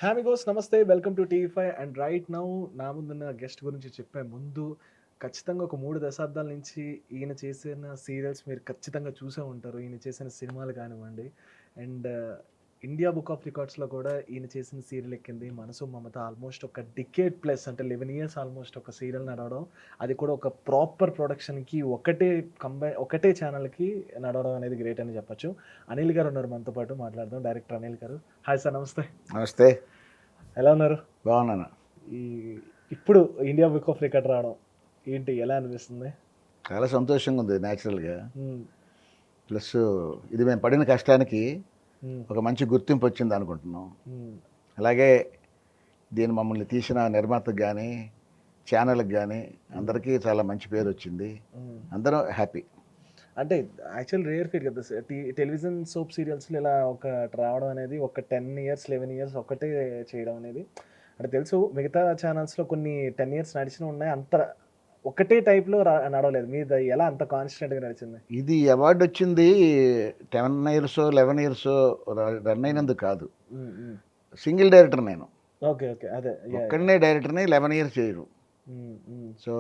హామిగోస్ నమస్తే. Welcome to TV5 and right now నా ముందున్న గెస్ట్ గురించి చెప్పే ముందు ఖచ్చితంగా ఒక 3 దశాబ్దాల నుంచి ఈయన చేసిన సీరియల్స్ మీరు ఖచ్చితంగా చూసే ఉంటారు. ఈయన చేసిన సినిమాలు కానివ్వండి అండ్ ఇండియా బుక్ ఆఫ్ రికార్డ్స్‌లో కూడా ఈయన చేసిన సీరియల్ ఎక్కింది. 'మనసు మమత' ఆల్మోస్ట్ ఒక డికేడ్ ప్లస్ అంటే 11 ఇయర్స్ ఆల్మోస్ట్ ఒక సీరియల్ నడవడం. అది కూడా ఒక ప్రాపర్ ప్రొడక్షన్‌కి ఒకటే ఛానల్‌కి నడవడం అనేది గ్రేట్ అని చెప్పొచ్చు. అనిల్ గారు ఉన్నారు మనతో పాటు మాట్లాడదాం. డైరెక్టర్ అనిల్ గారు. హాయ్ సార్ నమస్తే. నమస్తే. ఎలా ఉన్నారు? బాగున్నాను. ఈ ఇప్పుడు ఇండియా బుక్ ఆఫ్ రికార్డ్ రావడం ఏంటి? ఎలా అనిపిస్తుంది? చాలా సంతోషంగా ఉంది న్యాచురల్గా. హ్మ్. ప్లస్ ఇది మేము పడిన కష్టానికి హ్మ్. ఒక మంచి గుర్తింపు వచ్చింది అనుకుంటున్నాం. హ్మ్. అలాగే దీన్ని మమ్మల్ని తీసిన నిర్మాతకు కానీ ఛానల్కి కానీ అందరికీ చాలా మంచి పేరు వచ్చింది. హ్మ్. అందరం హ్యాపీ. అంటే యాక్చువల్ రేర్ ఫీల్ కదా! టెలివిజన్ సోప్ సీరియల్స్‌లో ఇలా ఒకటి రావడం అనేది ఒక 10 ఇయర్స్, 11 ఇయర్స్ ఒకటే చేయడం అనేది అంటే తెలుసు మిగతా ఛానల్స్‌లో కొన్ని 10 ఇయర్స్ నడిచినవి ఉన్నాయి. అంత ఒకటే టైప్‌లో నడవలేదు. మీది ఎలా అంత కాన్స్టెంట్‌గా నడిచింది? ఇది అవార్డు వచ్చింది 10 ఇయర్స్ 11 ఇయర్స్ రన్ అయినందుకు కాదు. హ్మ్. హ్మ్. సింగిల్ డైరెక్టర్ నేను. ఓకే. ఓకే. అదే. యాహ్! ఒక్కడనే డైరెక్టర్ని 11 ఇయర్స్ చేయరు. హ్మ్. హ్మ్. So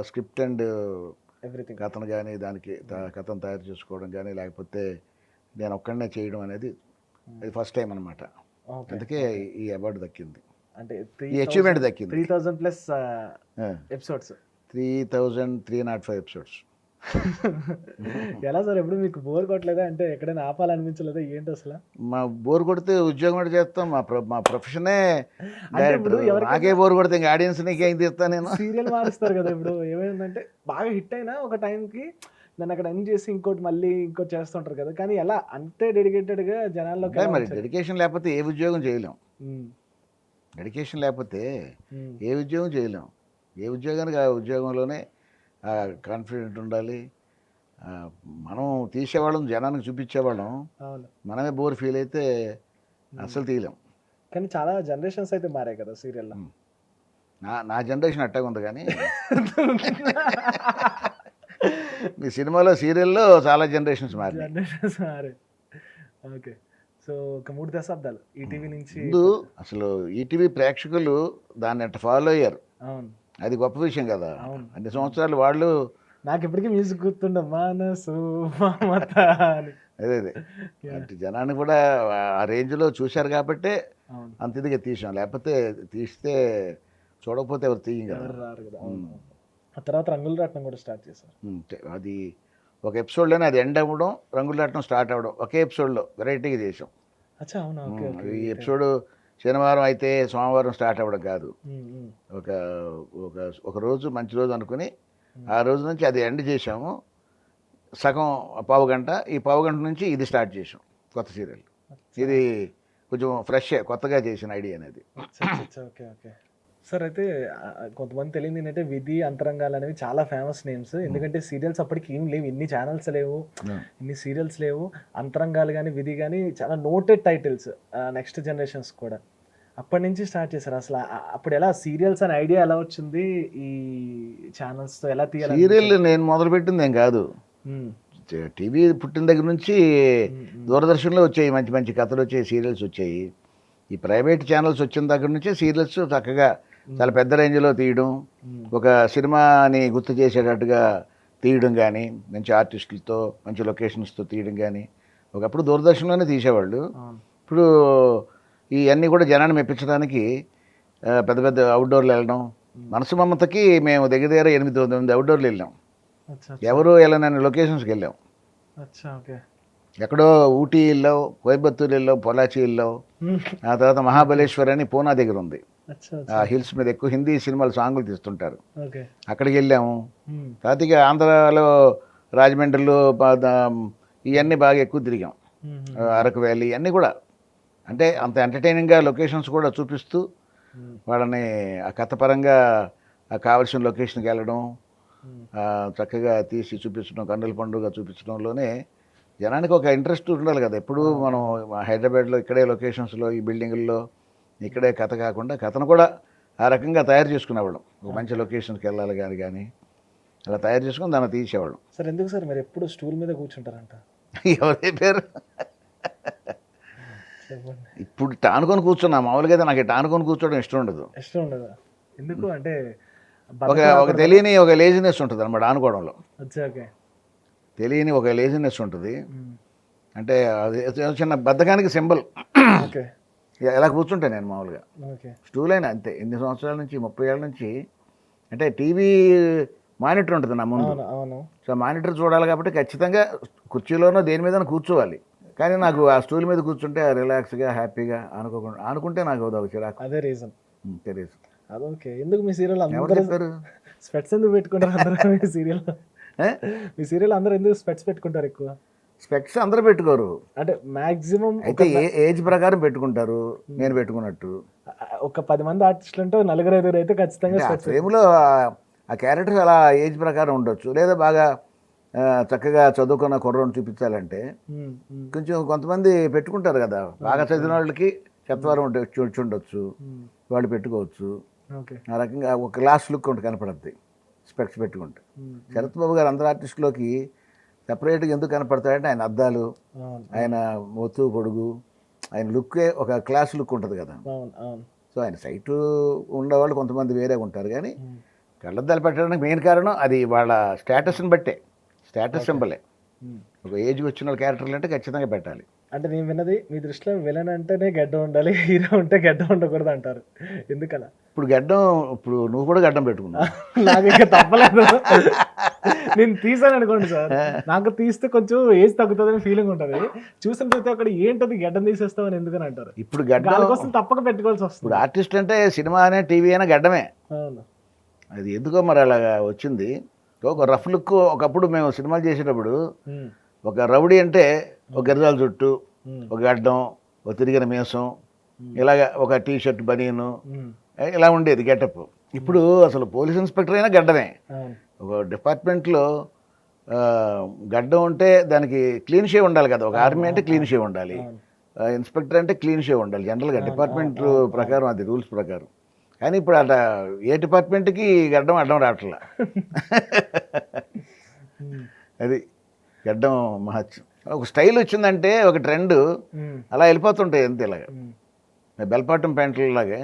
script and everything. కథను కానీ దానికి కథను తయారు చేసుకోవడం కానీ లేకపోతే నేను ఒక్కడనే చేయడం అనేది ఇది ఫస్ట్ టైం అనమాట. ఓకే. అందుకే ఈ అవార్డు దక్కింది, అంటే ఈ అచీవ్మెంట్ దక్కింది. 3000 ప్లస్ ఎపిసోడ్స్. 3305 ఎపిసోడ్స్. ఎలా సార్ ఎప్పుడు మీకు బోర్ కొట్టలేదా? అంటే ఎక్కడైనా ఆపాలనిపించలేదా? ఏంటి అసల? మా బోర్ కొడితే ఉద్యోగం కూడా చేస్తాం. మా ప్రొఫెషనే అంటే ఇప్పుడు డైరెక్టర్. ఎవరికైనా నాకే బోర్ కొడితే ఇంకా ఆడియన్స్ నీకేం తీస్తాను నేను. సీరియల్ మారుస్తారు కదా! ఇప్పుడు ఏమైందంటే బాగా హిట్ అయినా ఒక టైంకి దాన్ని అక్కడ ఎండ్ చేసి ఇంకోటి మళ్ళీ ఇంకోటి చేస్తుంటారు కదా! కానీ ఎలా అంతే డెడికేటెడ్‌గా జనాల్లోకి అంటే ఎలా మరి వచ్చారు? డెడికేషన్ లేకపోతే ఏ ఉద్యోగం చేయలేం. హ్మ్. డెడికేషన్ లేకపోతే హ్మ్. ఏ ఉద్యోగం చేయలేం. ఏ ఉద్యోగానికి ఆ ఉద్యోగంలోనే కాన్ఫిడెంట్ ఉండాలి. మనం తీసేవాళ్ళం, జనానికి చూపించేవాళ్ళం. అవును. మనమే బోర్ ఫీల్ అయితే అస్సలు తీయలేం. కానీ చాలా జనరేషన్స్ అయితే మారాయి కదా సీరియల్‌లో. హ్మ్. నా జనరేషన్ అట్టాగే ఉంది కానీ మీ సినిమాలో, సీరియల్‌లో చాలా జనరేషన్స్ మారినాయి. జనరేషన్స్ మారాయి. ఓకే. సో, ఒక 3 దశాబ్దాలు ఈటీవీ నుంచి ముందు అసలు ఈటీవీ ప్రేక్షకులు దాన్ని అట్ట ఫాలో అయ్యారు. అవును. అది గొప్ప విషయం కదా! అవును. అన్ని సంవత్సరాలు వాళ్ళు నాకిప్పటికి మ్యూజిక్ గుర్తుండే 'మనసు మమత' అని. అదే. యాహ్! అంటే జనాన్ని కూడా ఆ రేంజ్‌లో చూశారు కాబట్టే అవును. అంత ఇదిగా తీసాం. లేకపోతే తీస్తే చూడకపోతే ఎవరు తీయం కదా! ఎవరు రారు గదా! అవును. హ్మ్. అవును. ఆ తర్వాత 'రంగుల రాట్నం' గూడా స్టార్ట్ చేశారు. హ్మ్. అది ఒక ఎపిసోడ్‌లోనే అది ఎండ్ అవ్వడం, రంగులాటం స్టార్ట్ అవ్వడం. ఒకే ఎపిసోడ్‌లో వెరైటీగా చేసాం. అచ్చా! అవునా? ఓకే. ఓకే. ఈ ఈ టైం. ఎపిసోడ్ శనివారం అయితే సోమవారం స్టార్ట్ అవ్వడం కాదు. హ్మ్. హ్మ్. ఒక ఒక ఒక రోజు మంచి రోజు అనుకుని, హ్మ్. ఆ రోజు నుంచి అది ఎండ్ చేసాము. సగం పావుగంట, ఈ పావుగంట నుంచి ఇది స్టార్ట్ చేసాం కొత్త సీరియల్. అచ్చా! ఇది కొంచెం ఫ్రెషే, కొత్తగా చేసిన ఐడియా అనేది. అచ్చచ్చచ్చా! ఓకే. ఓకే. సార్ అయితే కొంతమంది తెలియనిదేంటంటే 'విధి', 'అంతరంగాలు' అనేవి చాలా ఫేమస్ నేమ్స్. ఎందుకంటే సీరియల్స్ అప్పటికి ఏం లేవు. ఇన్ని ఛానెల్స్ లేవు. ఇన్ని సీరియల్స్ లేవు. 'అంతరంగాలు' గాని, 'విధి' గాని చాలా నోటెడ్ టైటిల్స్ నెక్స్ట్ జనరేషన్స్ కూడా. అప్పటి నుంచి స్టార్ట్ చేశారు. అసల అప్పుడు ఎలా సీరియల్స్ అనే ఐడియా ఎలా వచ్చింది? ఈ ఛానెల్స్‌తో ఎలా సీరియల్ తీయాలనిపించింది? నేను మొదలుపెట్టిందేం కాదు. హ్మ్. టీవీ పుట్టిన దగ్గర నుంచి హ్మ్. హ్మ్. దూరదర్శన్‌లో వచ్చాయి మంచి మంచి కథలు వచ్చాయి, సీరియల్స్ వచ్చాయి. ఈ ప్రైవేట్ ఛానల్స్ వచ్చిన దగ్గర నుంచే సీరియల్స్ చక్కగా చాలా హ్మ్. పెద్ద రేంజ్‌లో తీయడం, హ్మ్. ఒక సినిమాని గుర్తు చేసేటట్టుగా తీయడం గానీ, మంచి ఆర్టిస్టులతో, మంచి లొకేషన్స్‌తో తీయడం గానీ, ఒకప్పుడు దూరదర్శన్‌లోనే తీసేవాళ్ళు. అవును. ఇప్పుడు ఇయన్నీ కూడా జనాన్ని మెప్పించడానికి పెద్ద పెద్ద ఔట్‌డోర్‌లు వెళ్ళడం. హ్మ్. మనసు మమతకి మేము దగ్గర దగ్గర 8, 9 ఔట్‌డోర్‌లు వెళ్ళాం. అచ్చా! అచ్చా! ఎవరు వెళ్ళనన్ని లొకేషన్స్‌కి వెళ్ళాం. అచ్చా! ఓకే. ఎక్కడో ఊటీ వెళ్ళాం, కోయంబత్తూర్ వెళ్ళాం, పొల్లాచి వెళ్ళాం. హ్మ్. ఆ తర్వాత మహాబలేశ్వర్ అని పూనా దగ్గర ఉంది. అచ్చా! ఆ అచ్చా! హిల్స్ మీద ఎక్కువ హిందీ సినిమాలు సాంగులు తీస్తుంటారు. ఓకే. అక్కడికి వెళ్ళాము. హ్మ్. తర్వాత ఇక ఆంధ్రాలో రాజమండ్రిలో ఇవన్నీ బాగా ఎక్కువ తిరిగాం. హుహుహు. అరకు వ్యాలీ ఇవన్నీ కూడా. అంటే అంత ఎంటర్టైనింగ్‌గా లొకేషన్స్ కూడా చూపిస్తూ హ్మ్. వాళ్ళని ఆ కథ పరంగా కావాల్సిన లొకేషన్‌కి వెళ్ళడం, హ్మ్. చక్కగా తీసి చూపించడం, కన్నుల పండుగ చూపించడంలోనే జనానికి ఒక ఇంట్రెస్ట్ ఉండాలి కదా! ఎప్పుడూ మనం అవునవును. హైదరాబాద్‌లో ఇక్కడే లొకేషన్స్‌లో, ఈ బిల్డింగుల్లో ఇక్కడే కథ కాకుండా కథను కూడా ఆ రకంగా తయారు చేసుకునేవాళ్ళం. ఒక అవును. మంచి లొకేషన్‌కి వెళ్ళాలి కానీ అలా తయారు చేసుకొని దాన్ని తీసేవాళ్ళం. సార్ ఎందుకు సార్ మీరెప్పుడు స్టూల్ మీద కూర్చుంటారంట? ఎవరు చెప్పారు? చెప్పండి. ఇప్పుడు టానుకొని కూర్చున్నా, మామూలుగా అయితే నాకు టానుకొని కూర్చోవడం ఇష్టం ఉండదు. ఇష్టం ఉండదా? ఎందుకు అంటే ఒక బద్ధకం ఒక రాకూడదనా? తెలియని ఒక లేజినెస్ ఉంటుంది అనమాట ఆనుకోవడంలో. అచ్చా! ఓకే. తెలియని ఒక లేజినెస్ ఉంటుంది. హ్మ్. అంటే అది చిన్న బద్ధకానికి సింబల్. ఓకే. ఎలా కూర్చుంటా నేను మామూలుగా. ఓకే. స్టూల్ అయినా అంతే. ఎన్ని సంవత్సరాల నుంచి 30 ఏళ్ళ నుంచి అంటే టీవీ మానిటర్ ఉంటుంది నా ముందు. అవును. అవును. సో మానిటర్ చూడాలి కాబట్టి ఖచ్చితంగా కుర్చీలోనో దేని మీదనో కూర్చోవాలి. కానీ నాకు ఆ స్టూల్ మీద కూర్చుంటే రిలాక్స్‌గా, హ్యాపీగా ఆనుకోకుండా ఆనుకుంటే నాకు అదొక చిరాకు. అదే రీజన్. తెలీదు. అదోకే. ఎందుకు మీ సీరియల్ ఎవరు అందరూ చెప్పారు? స్పెట్స్ ఎందుకు పెట్టుకుంటారు అందరూ మీ సీరియల్‌లో? ఏ? మీ సీరియల్‌లో అందరూ ఎందుకు స్పెట్స్ పెట్టుకుంటారు ఎక్కువ? స్పెక్స్ అందరూ పెట్టుకోరు. అంటే మాక్సిమం అయితే ఏజ్ ప్రకారం పెట్టుకుంటారు. నేను పెట్టుకున్నట్టు. ఒక 10 మంది ఆర్టిస్టులుంటే నలుగురు, ఐదుగురు అయితే ఖచ్చితంగా అంటే ఆ స్పెట్స్ ఫ్రేమ్‌లో ఆ క్యారెక్టర్ అలా ఏజ్ ప్రకారం ఉండొచ్చు. లేదా బాగా చక్కగా చదువుకున్న కుర్రోడిని చూపించాలంటే హ్మ్. హ్మ్. కొంచెం కొంతమంది పెట్టుకుంటారు కదా! బాగా చదివిన వాళ్ళకి చెత్తవారం వచ్చుండొచ్చు. హ్మ్. వాళ్ళు పెట్టుకోవచ్చు. ఓకే. ఆ రకంగా ఒక క్లాస్ లుక్ ఒకటి కనపడుద్ది స్పెక్స్ పెట్టుకుంటే. హ్మ్. శరత్ బాబు గారు అందరు ఆర్టిస్టులోకి సెపరేట్‌గా ఎందుకు కనపడతాడంటే ఆయన అద్దాలు, అవును. ఆయన ఒత్తు పొడుగు, ఆయన లుక్కే ఒక క్లాస్ లుక్ ఉంటుంది కదా! అవును. అవును. సో ఆయన సైటు ఉండేవాళ్ళు కొంతమంది వేరేగా ఉంటారు కానీ హ్మ్. కళ్ళద్దాలు పెట్టడానికి మెయిన్ కారణం అది వాళ్ళ స్టేటస్ని బట్టే. స్టేటస్ సింబలే. హ్మ్. ఒక ఏజ్‌కి వచ్చిన క్యారెక్టర్లు అంటే ఖచ్చితంగా పెట్టాలి. అంటే నేను విన్నది మీ దృష్టిలో విలన్ అంటేనే గడ్డం ఉండాలి. హీరో ఉంటే గడ్డం ఉండకూడదు అంటారు. ఎందుకలా? ఇప్పుడు నువ్వు కూడా గడ్డం పెట్టుకున్నావు. నాకింక తప్పలేదు. నేను తీసాననుకోండి సార్. నాకు తీస్తే కొంచెం ఏజ్ తగ్గుతదని ఫీలింగ్ ఉంటది. చూసిన ప్రతి ఒక్కడు ఏంటది గడ్డం తీసేస్తావని ఎందుకని అంటారు. ఇప్పుడు గాడి కోసం తప్పక పెట్టుకోవాల్సి ఇప్పుడు వస్తుంది. ఆర్టిస్ట్ అంటే సినిమా అనే టీవీ అయినా గడ్డమే. అవును. అది ఎందుకో మరి అలాగా వచ్చింది. ఒక రఫ్ లుక్ ఒకప్పుడు మేము సినిమాలు చేసేటప్పుడు హ్మ్. ఒక రౌడీ అంటే ఒక గిరిజాల జుట్టు, హ్మ్. ఒక గడ్డం, ఒక తిరిగిన మీసం, ఇలాగ ఒక టీ షర్ట్ బనీను హ్మ్. ఇలా ఉండేది గెటప్. ఇప్పుడు అసలు పోలీస్ ఇన్స్పెక్టర్ అయినా గడ్డమే. అవును. ఒక డిపార్ట్మెంట్లో గడ్డం ఉంటే దానికి క్లీన్ షేవ్ ఉండాలి కదా! ఒక ఆర్మీ అంటే క్లీన్ షేవ్ ఉండాలి. అవును. ఇన్స్పెక్టర్ అంటే క్లీన్ షేవ్ ఉండాలి. జనరల్‌గా అవును. డిపార్ట్మెంట్ అవును. ప్రకారం అది రూల్స్ ప్రకారం. కానీ ఇప్పుడు ఏ డిపార్ట్మెంట్‌కి గడ్డం అడ్డం రావట్లా. హ్మ్. అది గడ్డం మహత్యం. ఒక స్టైల్ వచ్చిందంటే ఒక ట్రెండ్ హ్మ్. అలా వెళ్ళిపోతుంటాయి అంతే ఇలాగ. హ్మ్. బెల్ బాటమ్ ప్యాంట్లలాగే.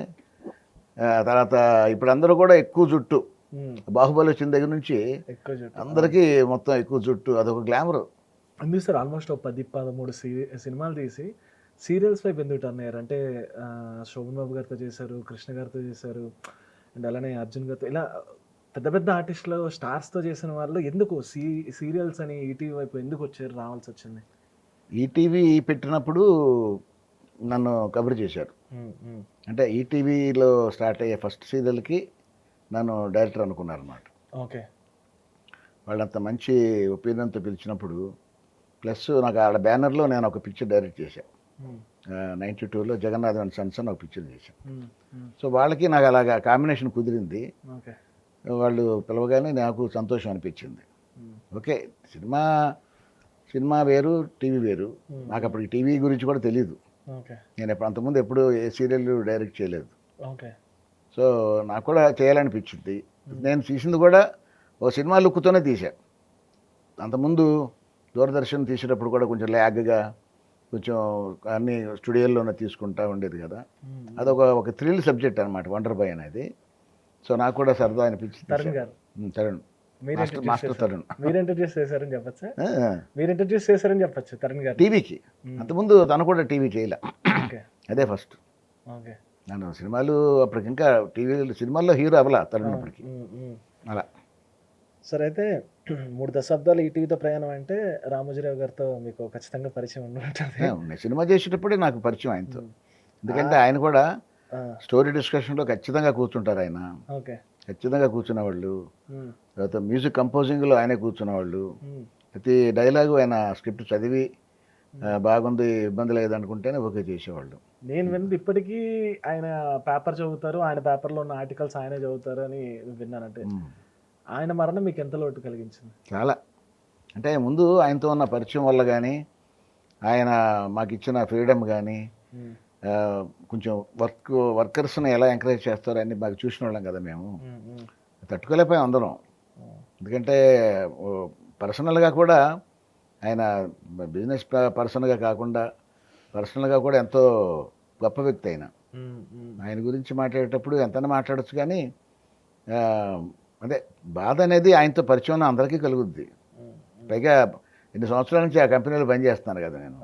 తర్వాత ఇప్పుడు అందరూ కూడా ఎక్కువ జుట్టు. హ్మ్. 'బాహుబలి' వచ్చిన దగ్గర నుంచి ఎక్కువ జుట్టు. అందరికీ మొత్తం ఎక్కువ జుట్టు అదొక గ్లామరు. ఎందుకు సార్ ఆల్మోస్ట్ ఒక 10, 13 సినిమాలు తీసి సీరియల్స్ వైపు ఎందుకు టర్న్ అయ్యారు? అంటే 'శోభన్ బాబు' గారితో చేశారు, 'కృష్ణ' గారితో చేశారు. అండ్ అలానే 'అర్జున్' గారితో ఇలా పెద్ద పెద్ద ఆర్టిస్టులు స్టార్స్‌తో చేసిన వాళ్ళు ఎందుకు సీరియల్స్ అని ఈటీవీ వైపు ఎందుకు వచ్చారు రావాల్సొచ్చింది? ఈటీవీ పెట్టినప్పుడు నన్ను కవర్ చేశారు. హ్మ్. హ్మ్. అంటే ఈటీవీలో స్టార్ట్ అయ్యే ఫస్ట్ సీరియల్‌కి నన్ను డైరెక్టర్ అనుకున్నారన్నమాట. ఓకే. వాళ్ళంత మంచి ఒపీనియన్‌తో పిలిచినప్పుడు ప్లస్ నాకు ఆడ బ్యానర్‌లో నేను ఒక పిక్చర్ డైరెక్ట్ చేశాను. హ్మ్. 92లో 'జగన్నాథ్ అండ్ సన్స్' అని ఒక పిక్చర్ చేశాను. హ్మ్. హ్మ్. సో వాళ్ళకి నాకు అలాగా కాంబినేషన్ కుదిరింది. ఓకే. వాళ్ళు పిలవగానే నాకు సంతోషం అనిపించింది. హ్మ్. ఓకే. సినిమా సినిమా వేరు, టీవీ వేరు. హ్మ్. నాకు అప్పుడు టీవీ గురించి కూడా తెలీదు. ఓకే. నేను అంతకుముందు ఎప్పుడు ఏ సీరియల్ డైరెక్ట్ చేయలేదు. ఓకే. సో నాకు కూడా చేయాలనిపించింది. నేను తీసింది కూడా ఓ సినిమా లుక్‌తోనే తీశా. అంతకుముందు దూరదర్శన్ తీసేటప్పుడు కూడా కొంచెం ల్యాగ్‌గా కొంచెం అన్నీ స్టూడియోల్లోనే తీసుకుంటా ఉండేది కదా! హ్మ్. ఒక థ్రిల్ సబ్జెక్ట్ అనమాట 'వండర్ బాయ్' అనేది. సో నాకు కూడా సరదా అనిపించి తీశా. తరుణ్ గారు. తరుణ్. మీరు ఇంట్రడ్యూస్ మాస్టర్ చేశారు. తరుణ్. మీరు ఇంట్రడ్యూస్ చేశారని చెప్పొచ్చా? ఆ! మీరు ఇంట్రడ్యూస్ చేశారని చెప్పొచ్చు తరుణ్ గారిని. టీవీకి. హ్మ్. అంతకుముందు తను కూడా టీవీ చేయలే. ఓకే. అదే ఫస్ట్. ఓకే. నన్ను సినిమాలు అప్పటికింకా సినిమాల్లో హీరో అవ్వలా తరుణ్ అవును. అప్పటికి. హ్మ్. హ్మ్. అలా. సరే అయితే 3 దశాబ్దాలు ఈటీవీతో ప్రయాణం అంటే రామోజీరావు గారితో మీకు ఖచ్చితంగా పరిచయం ఉండి ఉంటది. నేను సినిమా చేసేటప్పుడే నాకు పరిచయం ఆయనతో. హ్మ్. ఎందుకంటే ఆహ్, ఆయన కూడా ఆ! స్టోరీ డిస్కషన్‌లో ఖచ్చితంగా కూర్చుంటారు ఆయన. ఓకే. ఖచ్చితంగా కూర్చునేవాళ్ళు. హ్మ్. తర్వాత మ్యూజిక్ కంపోజింగ్‌లో ఆయనే కూర్చునేవాళ్ళు. హ్మ్. ప్రతి డైలాగు ఆయన స్క్రిప్ట్ చదివి బాగుంది, ఇబ్బంది లేదనుకుంటేనే ఓకే చేసేవాళ్ళు. నేను విన్నది ఇప్పటికీ ఆయన పేపర్ చదువుతారు. ఆయన పేపర్‌లో ఉన్న ఆర్టికల్స్ ఆయనే చదువుతారు అని విన్నానంటే. హ్మ్. ఆయన మరణం మీకు ఎంత లోటు కలిగించింది? చాలా. అంటే ముందు ఆయనతో ఉన్న పరిచయం వల్ల గానీ, ఆయన మాకిచ్చిన ఫ్రీడమ్ గానీ, హ్మ్. కొంచెం వర్కర్స్‌ని ఎలా ఎంకరేజ్ చేస్తారో అన్నీ బాగా చూసినోళ్ళం కదా మేము. హ్మ్. హ్మ్. తట్టుకోలేకపోయాం అందరం. హ్మ్. ఎందుకంటే పర్సనల్‌గా కూడా ఆయన బిజినెస్ పర్సన్‌గా కాకుండా పర్సనల్గా కూడా ఎంతో గొప్ప వ్యక్తి ఆయన. ఆయన గురించి మాట్లాడేటప్పుడు ఎంతైనా మాట్లాడొచ్చు కానీ ఆ, అదే బాధ అనేది ఆయనతో పరిచయం ఉన్న అందరికీ కలుగుద్ది. పైగా ఎన్ని సంవత్సరాల నుంచి ఆ కంపెనీలో పనిచేస్తున్నాను కదా నేను.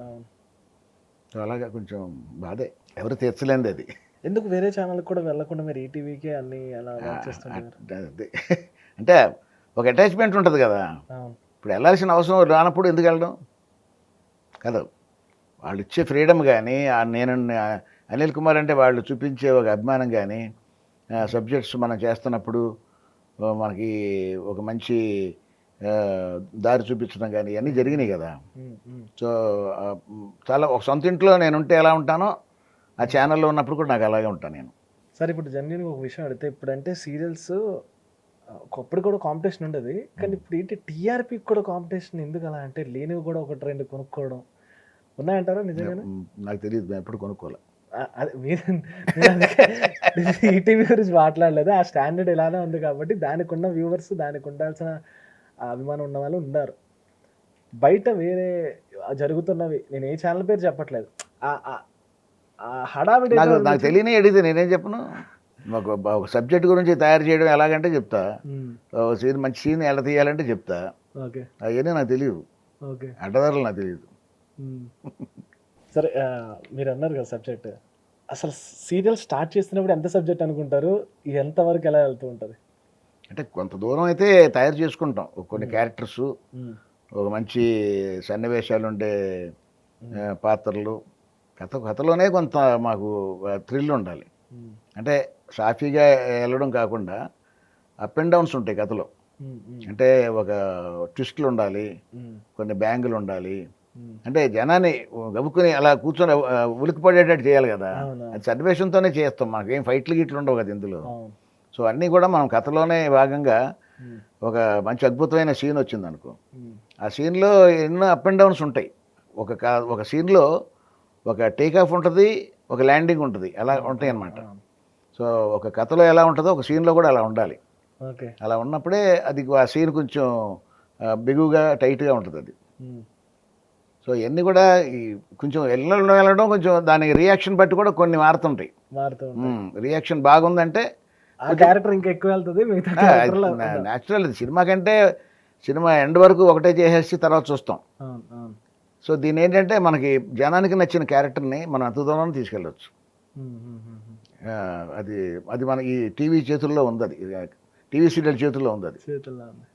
సో అలాగా కొంచెం బాధే, ఎవరు తీర్చలేనిది అది. ఎందుకు వేరే ఛానల్ కూడా వెళ్ళకుండా మీరు ఈటీవీకే అన్ని అలా వర్క్ చేస్తుంటారు? అదే అంటే ఒక అటాచ్మెంట్ ఉంటుంది కదా. ఇప్పుడు వెళ్ళాల్సిన అవసరం రానప్పుడు ఎందుకు వెళ్ళడం కదా. వాళ్ళు ఇచ్చే ఫ్రీడమ్ కానీ నేను అనిల్ కుమార్ అంటే వాళ్ళు చూపించే ఒక అభిమానం కానీ సబ్జెక్ట్స్ మనం చేస్తున్నప్పుడు మనకి ఒక మంచి దారి చూపించడం కానీ ఇవన్నీ జరిగినాయి కదా. సో చాలా ఒక సొంత ఇంట్లో నేను ఉంటే ఎలా ఉంటానో ఆ ఛానల్లో ఉన్నప్పుడు కూడా నాకు అలాగే ఉంటాను నేను. సరే ఇప్పుడు జెన్యున్గా ఒక విషయం అడిగితే, ఇప్పుడంటే సీరియల్స్ ఒకప్పుడు కూడా కాంపిటీషన్ ఉండేది, కానీ ఇప్పుడు ఏంటి టీఆర్పీకి కూడా కాంపిటీషన్ ఎందుకు అలా అంటే లేనివి కూడా ఒకటి రెండు కొనుక్కోవడం ఉన్నాయంటారా నిజంగానే? నాకు తెలియదు, నేను ఎప్పుడు కొనుక్కోలే. అదే మీరు ఈటీవీ గురించి మాట్లాడలేదు, ఆ స్టాండర్డ్ ఇలానే ఉంది కాబట్టి దానికి ఉన్న వ్యూవర్స్ దానికి ఉండాల్సిన అభిమానం ఉన్న వాళ్ళు ఉన్నారు. బయట వేరే జరుగుతున్నవి నేను ఏ ఛానల్ పేరు చెప్పట్లేదు, హడావిడి నాకు తెలియని అడిగితే నేనేం చెప్పను. ఒక సబ్జెక్ట్ గురించి తయారు చేయడం ఎలాగంటే చెప్తా, సీన్ మంచి సీన్ ఎలా తీయాలంటే చెప్తా. ఓకే, అవన్నీ నాకు తెలియదు. ఓకే, అడ్డదారులు నాకు తెలియదు. సరే మీరు అన్నారు కదా సబ్జెక్ట్, అసలు సీరియల్ స్టార్ట్ చేస్తున్నప్పుడు ఎంత సబ్జెక్ట్ అనుకుంటారు, ఎంతవరకు ఎలా వెళ్తూ ఉంటుంది? అంటే కొంత దూరం అయితే తయారు చేసుకుంటాం, కొన్ని క్యారెక్టర్స్, ఒక మంచి సన్నివేశాలు ఉండే పాత్రలు, కథలోనే కొంత మాకు థ్రిల్ ఉండాలి. అంటే సాఫీగా వెళ్ళడం కాకుండా అప్ అండ్ డౌన్స్ ఉంటాయి కథలో. అంటే ఒక ట్విస్ట్లు ఉండాలి, కొన్ని బ్యాంగులు ఉండాలి. అంటే జనాన్ని గబుక్కుని అలా కూర్చొని ఉలికిపడేటట్టు చేయాలి కదా. అది సన్నివేశంతోనే చేస్తాం, మనకి ఏం ఫైట్లు గిట్లు ఉండవు కదా ఇందులో. సో అన్నీ కూడా మనం కథలోనే భాగంగా ఒక మంచి అద్భుతమైన సీన్ వచ్చింది అనుకో, ఆ సీన్లో ఎన్నో అప్ అండ్ డౌన్స్ ఉంటాయి. ఒక సీన్లో ఒక టేక్ ఆఫ్ ఉంటుంది, ఒక ల్యాండింగ్ ఉంటుంది, అలా ఉంటాయి అన్నమాట. సో ఒక కథలో ఎలా ఉంటుందో ఒక సీన్లో కూడా అలా ఉండాలి. ఓకే, అలా ఉన్నప్పుడే అది ఆ సీన్ కొంచెం బిగుగా టైట్గా ఉంటుంది అది. సో ఇవన్నీ కూడా ఈ కొంచెం వెళ్ళడం కొంచెం దానికి రియాక్షన్ బట్టి కూడా కొన్ని మారుతుంటాయి. రియాక్షన్ బాగుందంటే క్యారెక్టర్ ఇంకా ఎక్కువ వెళ్తుంది. న్యాచురల్, ఇది సినిమా కంటే సినిమా ఎండ్ వరకు ఒకటే చేసేసి తర్వాత చూస్తాం. సో దీని ఏంటంటే మనకి జనానికి నచ్చిన క్యారెక్టర్ని మనం అంత దూరం తీసుకెళ్ళవచ్చు. అది అది మన ఈ టీవీ చేతుల్లో ఉంది, అది టీవీ సీరియల్ చేతుల్లో ఉంది. అది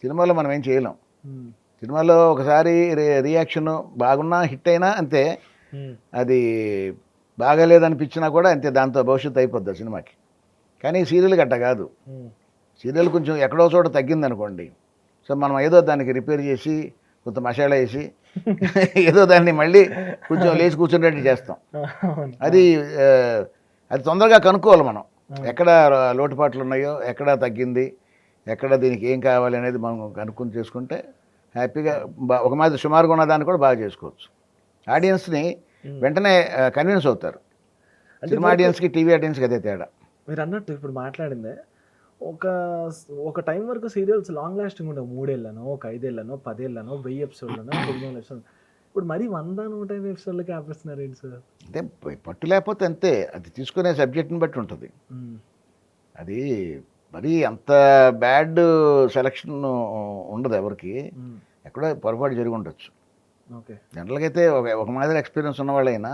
సినిమాలో మనం ఏం చేయలేం. సినిమాలో ఒకసారి రియాక్షన్ బాగున్నా హిట్ అయినా అంతే, అది బాగాలేదనిపించినా కూడా అంతే, దాంతో భవిష్యత్తు అయిపోద్ది సినిమాకి. కానీ సీరియల్ గట్ట కాదు. సీరియల్ కొంచెం ఎక్కడో చోట తగ్గింది అనుకోండి, సో మనం ఏదో దానికి రిపేర్ చేసి కొంత మసాలా వేసి ఏదో దాన్ని మళ్ళీ కొంచెం లేచి కూర్చునేట్టు చేస్తాం. అది అది తొందరగా కనుక్కోవాలి మనం, ఎక్కడ లోటుపాట్లు ఉన్నాయో, ఎక్కడ తగ్గింది, ఎక్కడ దీనికి ఏం కావాలి అనేది మనం కనుక్కొని చేసుకుంటే హ్యాపీగా ఒక మాదిరి సుమారుగా ఉన్నదాన్ని కూడా బాగా చేసుకోవచ్చు. ఆడియన్స్ని వెంటనే కన్విన్స్ అవుతారు. సినిమా ఆడియన్స్కి టీవీ ఆడియన్స్కి అదే తేడా. మీరు అన్నట్టు ఇప్పుడు మాట్లాడిందే, ఒక టైం వరకు సీరియల్స్ లాంగ్ లాస్టింగ్ ఉండవు. 3 ఏళ్ళనో, ఒక 5 ఏళ్ళనో, 10 ఏళ్ళనో, 1000 ఎపిసోడ్లనో, 900 ఎపిసోడ్. ఇప్పుడు మరి 100-150 ఎపిసోడ్లకి ఆపేస్తున్నారు ఏంటి సార్? అంటే పట్టు లేకపోతే అంతే, అది తీసుకునే సబ్జెక్ట్ని బట్టి ఉంటుంది. అది మరి అంత బ్యాడ్ సెలక్షన్ ఉండదు ఎవరికి, ఎక్కడో పొరపాటు జరిగి ఉండొచ్చు. ఓకే, జనరల్గా అయితే ఒక మాదిరి ఎక్స్పీరియన్స్ ఉన్నవాళ్ళైనా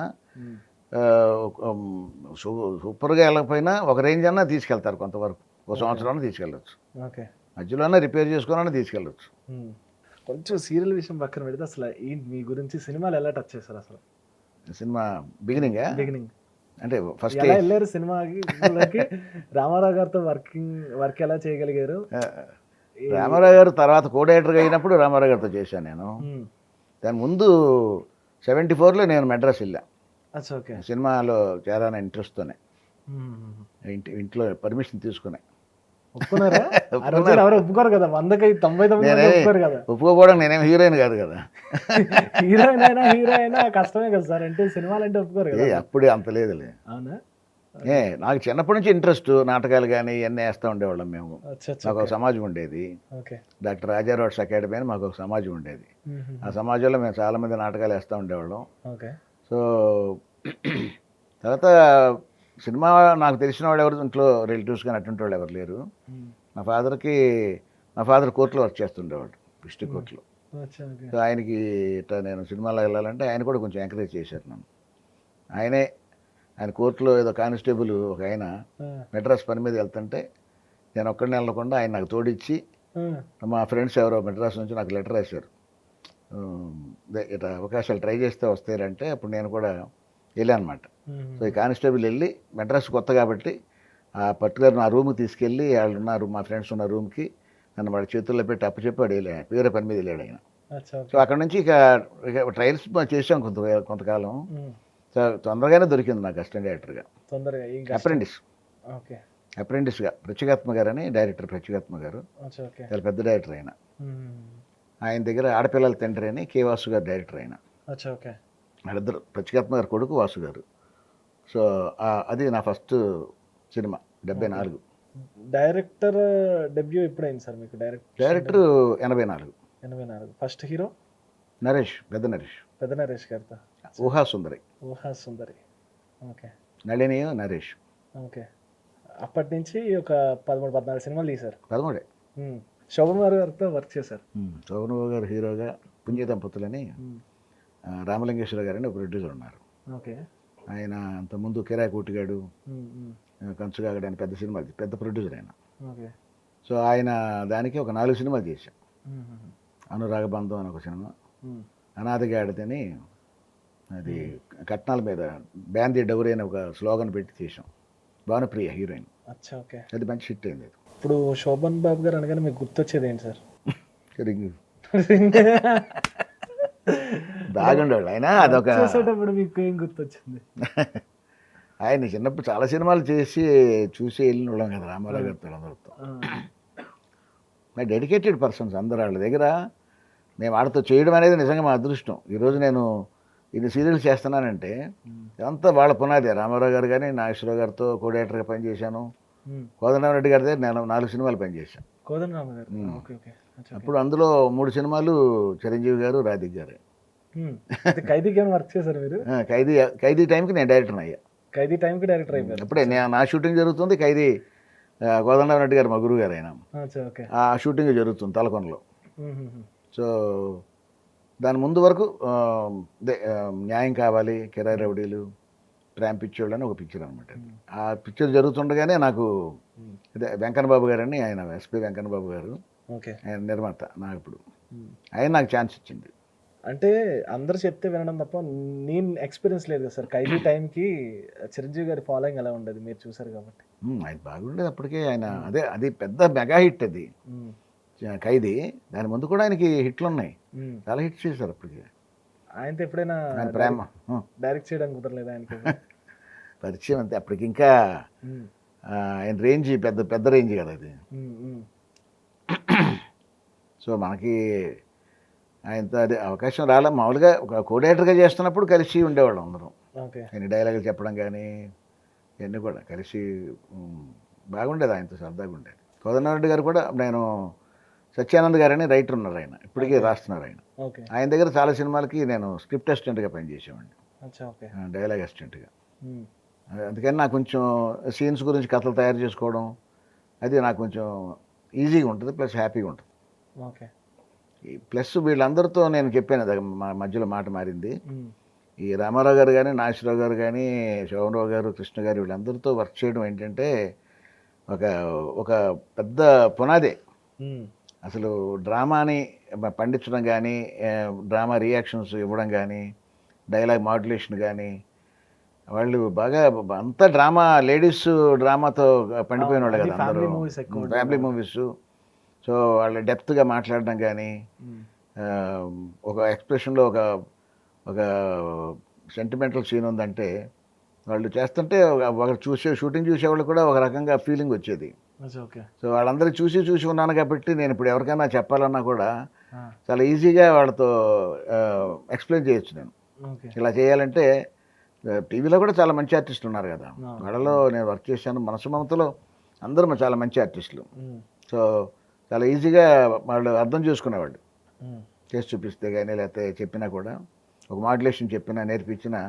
సూపర్గా వెళ్ళకపోయినా ఒక రేంజ్ అన్నా తీసుకెళ్తారు, కొంతవరకు ఒక సంవత్సరాన్ని తీసుకెళ్ళచ్చు. ఓకే, మధ్యలోనే రిపేర్ చేసుకున్నా తీసుకెళ్ళచ్చు. కొంచెం సీరియల్ విషయం పక్కన పెడితే అసలు మీ గురించి సినిమాలు ఎలా టచ్ చేశారు? అసలు సినిమా బిగినింగ్ అంటే ఫస్ట్ ఎలా వెళ్ళారు సినిమాకి? రామారావు గారితో వర్క్ ఎలా చేయగలిగారు? రామారావు గారు తర్వాత కోడైరెక్టర్గా అయినప్పుడు రామారావు గారితో చేశాను నేను. దాని ముందు 74లో నేను మెడ్రాస్ వెళ్ళా సినిమాలో చేరాను ఇంట్రెస్ట్తోనే, ఇంట్లో పర్మిషన్ తీసుకునే. ఒప్పుకోరు కదా, 100-99 కదా. ఒప్పుకోవడం, నేనేం హీరోయిన్ కాదు కదా. హీరోయిన్ కష్టమే కదా సార్, అంటే సినిమాలు అంటే ఒప్పుకోరు కదా. అప్పుడే అంత లేదులే. అవునా? నాకు చిన్నప్పటి నుంచి ఇంట్రెస్ట్, నాటకాలు కానీ ఇవన్నీ వేస్తూ ఉండేవాళ్ళం మేము. మాకు ఒక సమాజం ఉండేది, డాక్టర్ రాజారావుస్ అకాడమీ అని మాకు ఒక సమాజం ఉండేది. ఆ సమాజంలో మేము చాలామంది నాటకాలు వేస్తూ ఉండేవాళ్ళం. సో తర్వాత సినిమా నాకు తెలిసిన వాళ్ళు ఎవరు ఇంట్లో రిలేటివ్స్ కానీ అటువంటి వాళ్ళు ఎవరు లేరు. మా ఫాదర్ కోర్టులో వర్క్ చేస్తుండేవాడు, డిస్ట్రిక్ట్ కోర్టులో. అచ్చా, ఓకే. సో ఆయనకి ఇట్లా నేను సినిమాలో వెళ్ళాలంటే ఆయన కూడా కొంచెం ఎంకరేజ్ చేశారు నన్ను. ఆయన కోర్టులో ఏదో కానిస్టేబుల్ ఒక ఆయన మెడ్రాస్ పని మీద వెళ్తుంటే నేను ఒక్కడిని వెళ్ళకుండా ఆయన నాకు తోడిచ్చి, మా ఫ్రెండ్స్ ఎవరో మెడ్రాస్ నుంచి నాకు లెటర్ రాశారు, ఇట్లా అవకాశాలు ట్రై చేస్తే వస్తాయంటే అప్పుడు నేను కూడా వెళ్ళాను అనమాట. సో ఈ కానిస్టేబుల్ వెళ్ళి మెడ్రాస్ కొత్త కాబట్టి ఆ పర్టికులర్ నా రూమ్కి తీసుకెళ్ళి వాళ్ళు ఉన్నారు, మా ఫ్రెండ్స్ ఉన్న రూమ్కి నన్ను వాడి చేతుల్లో పెట్టి అప్పచెప్పాడు. వేరే పని మీద వెళ్ళాడు ఆయన. సో అక్కడ నుంచి ఇక ట్రయల్స్ చేసాం కొంతకాలం. సో తొందరగానే దొరికింది నాకు అసిస్టెంట్ డైరెక్టర్గా, అప్రెంటిస్గా ప్రత్యేగాత్మ గారు అని డైరెక్టర్. ప్రత్యేగాత్మ గారు చాలా పెద్ద డైరెక్టర్ ఆయన. ఆయన దగ్గర ఆడపిల్లల తండ్రి అని కే వాసు గారు డైరెక్టర్ ఆయన. వాళ్ళిద్దరు, ప్రత్యేగాత్మ గారు కొడుకు, వాసు గారు. సో అది నా ఫస్ట్ సినిమా 74. డైరెక్టర్ డెబ్యూ ఎప్పుడైంది సార్ మీకు? డైరెక్టర్ 84. ఫస్ట్ హీరో నరేష్, పెద్ద నరేష్ గారితో. ఊహా సుందరి. ఓకే. నళిని, నరేష్. ఓకే. అప్పటి నుంచి ఒక 13-14 సినిమాలు తీశారు. 13. శోభన్ గారితో వర్క్ చేశారు. శోభన్ గారు హీరోగా పుణ్య దంపతులని రామలింగేశ్వర గారని ఒక ప్రొడ్యూసర్ ఉన్నారు. ఓకే. ఆయన అంతకుముందు కిరాయి కూటిగాడు, కంచుగాగడు అని పెద్ద సినిమాలు, పెద్ద ప్రొడ్యూసర్ ఆయన. ఓకే. సో ఆయన దానికి ఒక 4 సినిమాలు చేశాం. అనురాగబంధం అని ఒక సినిమా, అనాథగాడిదని, అది కట్నాల మీద బ్యాందీ డౌరీ అని ఒక స్లోగన్ పెట్టి చేసాం. భానుప్రియ హీరోయిన్. అది మంచి హిట్ అయింది. ఇప్పుడు శోభన్ బాబు గారు అనగానే మీకు గుర్తొచ్చేది ఏంటి సార్? రింగ్. బాగుండేవాళ్ళు ఆయన. అదొక చూసేటప్పుడు మీకు ఏం గుర్తొచ్చింది? ఆయన చిన్నప్పుడు చాలా సినిమాలు చూసి వెళ్ళిన వాళ్ళం కదా రామారావు గారితో అందరితో. డెడికేటెడ్ పర్సన్స్ అందరూ. వాళ్ళ దగ్గర మేము వాళ్ళతో చేయడం అనేది నిజంగా మా అదృష్టం. ఈరోజు నేను ఇది సీరియల్స్ చేస్తున్నానంటే అంతా వాళ్ళ పునాది. రామారావు గారు కానీ నాగేశ్వరరావు గారితో కో డైరెక్టర్గా పనిచేశాను. కోదండరామరెడ్డి గారి దగ్గర నేను 4 సినిమాలు పనిచేశాను. అప్పుడు అందులో 3 సినిమాలు చిరంజీవి గారు, రాధిక్ గారు. ఖైదీకి వర్క్ చేశారు మీరు? ఖైదీ టైంకి నేను డైరెక్టర్ అయ్యా. ఖైదీ టైంకి డైరెక్టర్ అయిపోయారు. అప్పుడే నా షూటింగ్ జరుగుతుంది. ఖైదీ కోదండరామరెడ్డి గారు మా గురువు గారు ఆయన. ఆ షూటింగ్ జరుగుతుంది తలకొండలో. సో దాని ముందు వరకు న్యాయం కావాలి, కిరాయి రౌడీలు, ట్రాంప్ పిక్చర్లు అని ఒక పిక్చర్ అనమాట. ఆ పిక్చర్ జరుగుతుండగానే నాకు అదే వెంకన్నబాబు గారు అని, ఆయన ఎస్పి వెంకన్నబాబు గారు, ఆయన నిర్మాత. ఇప్పుడు ఆయన నాకు ఛాన్స్ ఇచ్చింది. అంటే అందరు చెప్తే వినడం తప్ప నేను ఎక్స్పీరియన్స్ లేదు కదా సార్. ఖైదీ టైంకి చిరంజీవి గారి ఫాలోయింగ్ ఎలా ఉండేది మీరు చూసారు కాబట్టి? ఆయన బాగుండేది అప్పటికే. ఆయన అది పెద్ద మెగా హిట్ అది ఖైదీ. దాని ముందు కూడా ఆయనకి హిట్లు ఉన్నాయి, చాలా హిట్స్ చేశారు అప్పటికి. ఆయనతో ఎప్పుడైనా ప్రేమ డైరెక్ట్ చేయడానికి కుదరలేదు ఆయనకి? పరిచయం అంతే. అప్పటికి ఇంకా ఆయన రేంజ్ పెద్ద రేంజ్ కదా అది. సో మనకి ఆయనతో అదే అవకాశం రాలే. మామూలుగా ఒక కో డైరెక్టర్గా చేస్తున్నప్పుడు కలిసి ఉండేవాళ్ళం అందరం. ఆయన డైలాగులు చెప్పడం కానీ ఇవన్నీ కూడా కలిసి బాగుండేది. ఆయనతో సరదాగా ఉండేది. కోదండరామరెడ్డి గారు కూడా, నేను సత్యానంద్ గారని రైటర్ ఉన్నారు, ఆయన ఇప్పటికీ రాస్తున్నారు. ఆయన దగ్గర చాలా సినిమాలకి నేను స్క్రిప్ట్ అసిస్టెంట్గా పనిచేసేవాడిని, డైలాగ్ అసిస్టెంట్గా. అందుకని నాకు కొంచెం సీన్స్ గురించి కథలు తయారు చేసుకోవడం అది నాకు కొంచెం ఈజీగా ఉంటుంది, ప్లస్ హ్యాపీగా ఉంటుంది. ప్లస్ వీళ్ళందరితో నేను చెప్పాను, మా మధ్యలో మాట మారింది. ఈ రామారావు గారు కానీ, నాగేశ్వరరావు గారు కానీ, శోభనరావు గారు, కృష్ణ గారు, వీళ్ళందరితో వర్క్ చేయడం ఏంటంటే ఒక పెద్ద పునాదే. అసలు డ్రామాని పండించడం కానీ, డ్రామా రియాక్షన్స్ ఇవ్వడం కానీ, డైలాగ్ మాడ్యులేషన్ కానీ, వాళ్ళు బాగా అంతా డ్రామా, లేడీస్ డ్రామాతో పండిపోయిన వాళ్ళు కదా అందరూ, ఫ్యామిలీ మూవీస్. సో వాళ్ళు డెప్త్గా మాట్లాడడం కానీ, ఒక ఎక్స్ప్రెషన్లో ఒక సెంటిమెంటల్ సీన్ ఉందంటే వాళ్ళు చేస్తుంటే షూటింగ్ చూసేవాళ్ళు కూడా ఒక రకంగా ఫీలింగ్ వచ్చేది. సో వాళ్ళందరూ చూసి ఉన్నాను కాబట్టి నేను ఇప్పుడు ఎవరికైనా చెప్పాలన్నా కూడా చాలా ఈజీగా వాళ్ళతో ఎక్స్ప్లెయిన్ చేయొచ్చు. నేను ఇలా చేయాలంటే టీవీలో కూడా చాలా మంచి ఆర్టిస్టులు ఉన్నారు కదా, వాళ్ళలో నేను వర్క్ చేశాను. మనసు మమతలో అందరూ చాలా మంచి ఆర్టిస్టులు. సో చాలా ఈజీగా వాళ్ళు అర్థం చేసుకునేవాళ్ళు, చేసి చూపిస్తే కానీ లేకపోతే చెప్పినా కూడా. ఒక మాడ్యులేషన్ చెప్పినా నేర్పించినా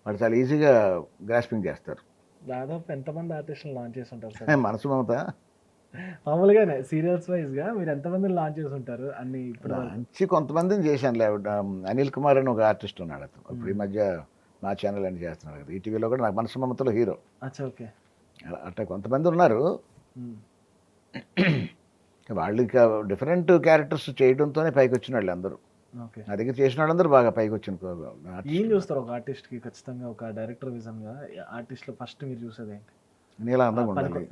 వాళ్ళు చాలా ఈజీగా గ్రాస్పింగ్ చేస్తారు. దాదాపు ఎంతమంది ఆర్టిస్టులు లాంచ్ చేసి ఉంటారు సార్? మనసు మమత మామూలుగానే సీరియల్స్ వైజ్గా మీరు ఎంతమందిని లాంచ్ చేసి ఉంటారు అన్ని ఇప్పుడు వరకు? మంచి కొంతమందిని చేశాను. అనిల్ కుమార్ అని ఒక ఆర్టిస్ట్ ఉన్నాడు, అతను ఇప్పుడు ఈ మధ్య మా ఛానల్ అని చేస్తున్నాడు కదా, ఈటీవీలో కూడా నాకు మనసు మమతలో హీరో. అచ్చా, ఓకే. అట్లా కొంతమంది ఉన్నారు. వాళ్ళు ఇంకా డిఫరెంట్ క్యారెక్టర్స్ చేయడంతోనే పైకి వచ్చిన వాళ్ళు అందరూ. ఓకే. నా దగ్గర చేసిన వాళ్ళందరూ బాగా పైకి వచ్చిన ఏం చూస్తారు ఒక ఆర్టిస్ట్కి? ఖచ్చితంగా ఒక డైరెక్టర్ విజన్గా ఆర్టిస్ట్లో ఫస్ట్ మీరు చూసేది ఏంటి? నీలా అందంగా ఉండాలి.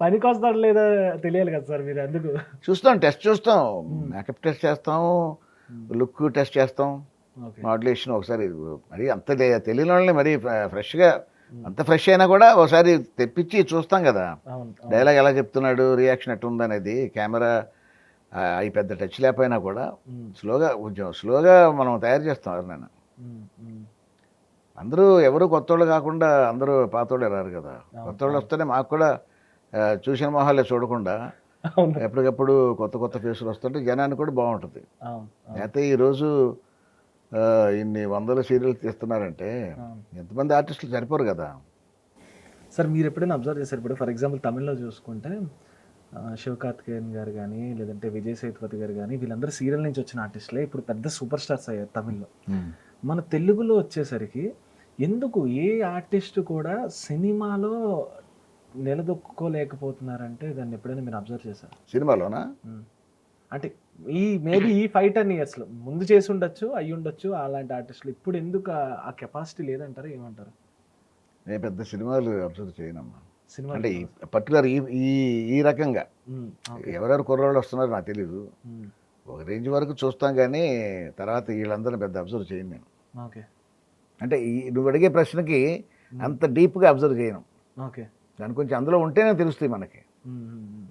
పనికి వస్తాడు లేదా తెలియాలి కదా సార్, మీరు అందుకు చూస్తాం, టెస్ట్ చూస్తాం, మేకప్ టెస్ట్ చేస్తాం, లుక్ టెస్ట్ చేస్తాం, ఓకే. మాడ్యులేషన్ ఒకసారి. మరి అంత తెలియని వాళ్ళని మరి ఫ్రెష్గా అంత ఫ్రెష్ అయినా కూడా ఒకసారి తెప్పించి చూస్తాం కదా, అవును. డైలాగ్ ఎలా చెప్తున్నాడు, రియాక్షన్ ఎట్టుందనేది. కెమెరా అవి పెద్ద టచ్ లేకపోయినా కూడా కొంచెం స్లోగా మనం తయారు చేస్తాం ఎవరినైనా. అందరూ ఎవరు కొత్త వాళ్ళు కాకుండా అందరూ పాత వాళ్ళు రారు కదా, కొత్త వాళ్ళు వస్తేనే మాకు కూడా చూసిన మొహాలే చూడకుండా ఎప్పటికప్పుడు కొత్త కొత్త ఫేసులు వస్తుంటే జనానికి కూడా బాగుంటుంది. అయితే ఈరోజు ఇన్ని వందల సీరియల్ తీస్తున్నారంటే ఎంతమంది ఆర్టిస్టులు సరిపోరు కదా సార్. మీరు ఎప్పుడైనా అబ్జర్వ్ చేశారు? ఇప్పుడు ఫర్ ఎగ్జాంపుల్ తమిళ్లో చూసుకుంటే శివకార్తికేయన్ గారు కానీ, లేదంటే విజయ్ సేతుపతి గారు కానీ, వీళ్ళందరూ సీరియల్ నుంచి వచ్చిన ఆర్టిస్టులే ఇప్పుడు పెద్ద సూపర్ స్టార్స్ అయ్యారు తమిళ్లో. మన తెలుగులో వచ్చేసరికి ఎందుకు ఏ ఆర్టిస్ట్ కూడా సినిమాలో నిలదొక్కుకోలేకపోతున్నారంటే దాన్ని ఎప్పుడైనా మీరు అబ్జర్వ్ చేశారు? సినిమాలోనా? అంటే మేబీ ఈ 5-10 ఇయర్స్లో ముందు చేసి ఉండొచ్చు, అయ్యి ఉండొచ్చు అలాంటి ఆర్టిస్టులు. ఇప్పుడు ఎందుకు ఆ కెపాసిటీ లేదంటారు, ఏమంటారు? నేను పెద్ద సినిమాలు అబ్జర్వ్ చేయనమ్మా. సినిమా అంటే పర్టికులర్ ఈ రకంగా ఎవరెవరు కుర్రోళ్ళు వస్తున్నారో నాకు తెలీదు. ఒక రేంజ్ వరకు చూస్తాం కానీ తర్వాత వీళ్ళందరినీ పెద్ద అబ్జర్వ్ చేయను నేను. ఓకే. అంటే నువ్వు అడిగే ప్రశ్నకి అంత డీప్గా అబ్జర్వ్ చేయను. ఓకే. దాని కొంచెం అందులో ఉంటేనే తెలుస్తాయి మనకి.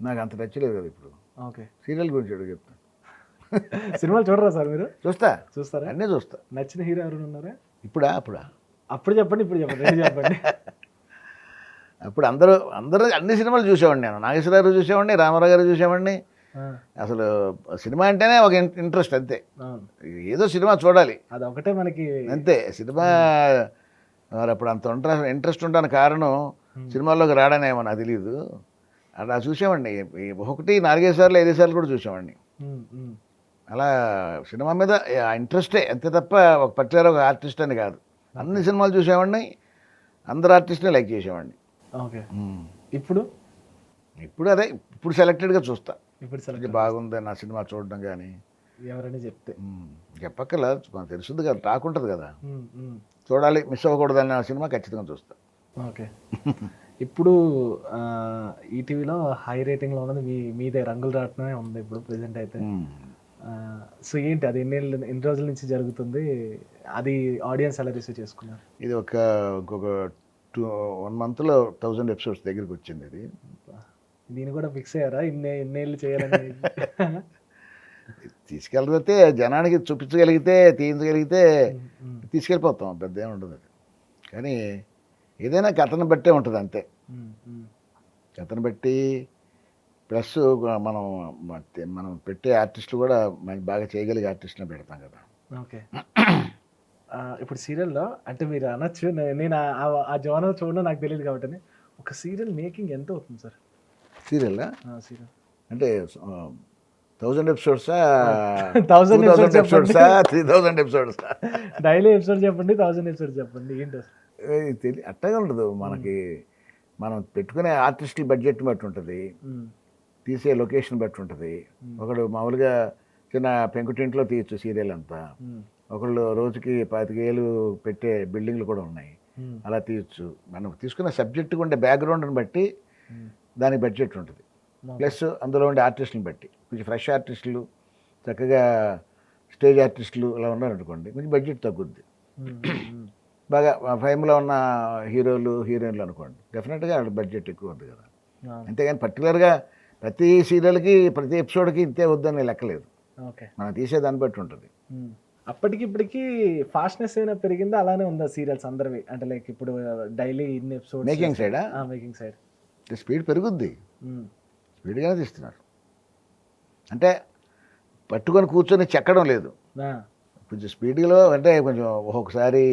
నాకు అంత టచ్ లేదు కదా ఇప్పుడు. ఓకే. సీరియల్ గురించి అడుగు చెప్తాను. సినిమాలు చూడరా సార్ మీరు? చూస్తారా? అన్నీ చూస్తా. నచ్చిన హీరో ఎవరు ఉన్నారా? అప్పుడు చెప్పండి, ఇప్పుడు చెప్పండి, చెప్పండి. అప్పుడు అందరూ అన్ని సినిమాలు చూసేవాడిని నేను. నాగేశ్వరరావు చూసేవాడిని, రామారావు గారు చూసేవాడిని. అసలు సినిమా అంటేనే ఒక ఇంట్రెస్ట్ అంతే. ఏదో సినిమా చూడాలి, అది ఒకటే మనకి అంతే. సినిమా మరి అప్పుడు అంత ఇంట్రెస్ట్ ఉండడానికి కారణం సినిమాల్లోకి రావడానేమో నాకు తెలియదు. అలా చూసేవాడిని. 4-5 సార్లు 5 సార్లు కూడా చూసేవాడిని. అలా సినిమా మీద ఇంట్రెస్టే అంతే తప్ప ఒక పర్టికులర్ ఒక ఆర్టిస్ట్ అని కాదు. అన్ని సినిమాలు చూసేవాడిని, అందరు ఆర్టిస్ట్ని లైక్ చేసేవాడిని. ఓకే. ఇప్పుడు అదే ఇప్పుడు సెలెక్టెడ్గా చూస్తా. ఇప్పుడు బాగుంది నా సినిమా చూడడం కానీ ఎవరైనా చెప్తే చెప్పక్కర్లా, మనకు తెలుస్తుంది కదా, టాక్ ఉంటుంది కదా, చూడాలి, మిస్ అవ్వకూడదని ఆ సినిమా ఖచ్చితంగా చూస్తా. ఓకే. ఇప్పుడు ఈటీవీలో హై రేటింగ్లో ఉన్నది మీదే రంగులు రావటమే ఉంది ఇప్పుడు ప్రెసెంట్ అయితే. సో ఏంటి అది ఎన్ని రోజుల నుంచి జరుగుతుంది? అది ఆడియన్స్ ఎలా రిసీవ్ చేసుకున్నారు? ఇది ఇంకొక 1 monthలో 1000 ఎపిసోడ్స్ దగ్గరికి వచ్చింది. ఇది దీన్ని కూడా ఫిక్స్ అయ్యారా ఇన్నేళ్ళు చేయాలని? తీసుకెళ్ళిపోతే జనానికి చూపించగలిగితే, తీయించగలిగితే తీసుకెళ్ళిపోతాం, పెద్ద ఏమి ఉండదు. అది కానీ ఏదైనా కథను బట్టే ఉంటుంది అంతే. కథను బట్టి ప్లస్ మనం పెట్టే ఆర్టిస్టులు కూడా బాగా చేయగలిగే ఆర్టిస్ట్ని పెడతాం కదా. ఓకే. ఇప్పుడు సీరియల్లో అంటే మీరు అనొచ్చు, నేను ఆ జోనర్ చూడడం నాకు తెలియదు కాబట్టి, ఒక సీరియల్ మేకింగ్ ఎంత అవుతుంది సార్? సీరియల్ అంటే 1000 ఎపిసోడ్సా, 1000 ఎపిసోడ్సా, 3000 ఎపిసోడ్సా? డైలీ ఎపిసోడ్ చెప్పండి, 1000 ఎపిసోడ్ చెప్పండి, ఏంటి అట్టగా ఉండదు మనకి. మనం పెట్టుకునే ఆర్టిస్టుల బడ్జెట్ బట్టి ఉంటుంది, తీసే లొకేషన్ బట్టి ఉంటుంది. ఒకడు మామూలుగా చిన్న పెంకుటింట్లో తీయచ్చు సీరియల్ అంతా, ఒకళ్ళు రోజుకి 25,000 పెట్టే బిల్డింగ్లు కూడా ఉన్నాయి, అలా తీయచ్చు. మనం తీసుకున్న సబ్జెక్టుగా ఉండే బ్యాక్గ్రౌండ్ని బట్టి దానికి బడ్జెట్ ఉంటుంది. ప్లస్ అందులో ఉండే ఆర్టిస్టులను బట్టి కొంచెం ఫ్రెష్ ఆర్టిస్టులు, చక్కగా స్టేజ్ ఆర్టిస్టులు అలా ఉన్నారనుకోండి, కొంచెం బడ్జెట్ తగ్గుద్ది. బాగా ఫేమ్లో ఉన్న హీరోలు హీరోయిన్లు అనుకోండి, డెఫినెట్గా వాళ్ళ బడ్జెట్ ఎక్కువ ఉంది కదా. అంతేగాని పర్టికులర్గా ప్రతి సీరియల్కి ప్రతి ఎపిసోడ్కి ఇంతే వద్దని లెక్కలేదు. మనం తీసేదాన్ని బట్టి ఉంటుంది. అప్పటికి ఇప్పటికి ఫాస్ట్నెస్ ఏమైనా పెరిగిందా, అలానే ఉందా సీరియల్స్ అందరివి? అంటే లైక్ ఇప్పుడు డైలీ ఇన్ని ఎపిసోడ్స్ మేకింగ్ సైడా? మేకింగ్ సైడ్ స్పీడ్ పెరుగుద్ది, స్పీడ్గానే తీస్తున్నారు. అంటే పట్టుకొని కూర్చొని చెక్కడం లేదు. ఆ, కొంచెం స్పీడ్లో అంటే కొంచెం ఒక్కొక్కసారి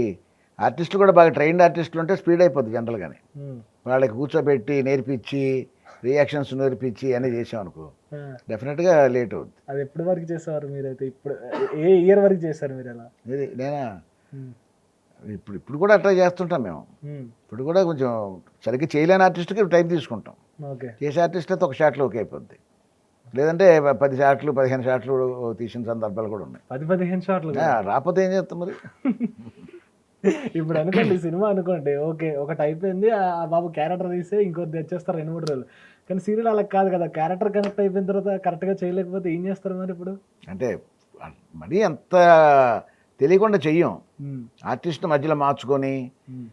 ఆర్టిస్టులు కూడా బాగా ట్రైన్డ్ ఆర్టిస్టులు ఉంటే స్పీడ్ అయిపోద్ది జనరల్గానే. ఉమ్, వాళ్ళకి కూర్చోబెట్టి నేర్పించి రియాక్షన్స్ నేర్పించి అన్నీ చేసామనుకో ఆ. డెఫినెట్గా లేట్ అవుద్ది. అది ఎప్పటి వరకు చేసేవారు మీరైతే? ఇప్పుడు ఏ ఇయర్ వరకు చేశారు మీరు అలా? ఇది నేనా ఉమ్, ఇప్పుడు కూడా అట్లా చేస్తుంటాం మేము. ఉమ్, ఇప్పుడు కూడా కొంచెం సరిగ్గా చేయలేని ఆర్టిస్ట్కి టైం తీసుకుంటాం. ఓకే. చేసే ఆర్టిస్ట్ అయితే ఒక షాట్లో ఓకే అయిపోద్ది. లేదంటే 10 షాట్లు 15 షాట్లు తీసిన సందర్భాలు కూడా ఉన్నాయి. 10-15 షాట్లు కూడా? రాకపోతే ఏం చేస్తాం మరి. ఇప్పుడు అనుకోండి సినిమా అనుకోండి, ఓకే ఒకటి అయిపోయింది, ఆ బాబు క్యారెక్టర్ తీస్తే ఇంకోటి తెచ్చేస్తారు 2-3 రోజులు. కానీ సీరియల్ అలా కాదు కదా, క్యారెక్టర్ కనెక్ట్ అయిపోయిన తర్వాత కరెక్ట్గా చేయలేకపోతే ఏం చేస్తారు మరి ఇప్పుడు? అంటే మరీ అంత తెలియకుండా చెయ్యం. ఉమ్, ఆర్టిస్ట్ మధ్యలో మార్చుకొని ఉమ్,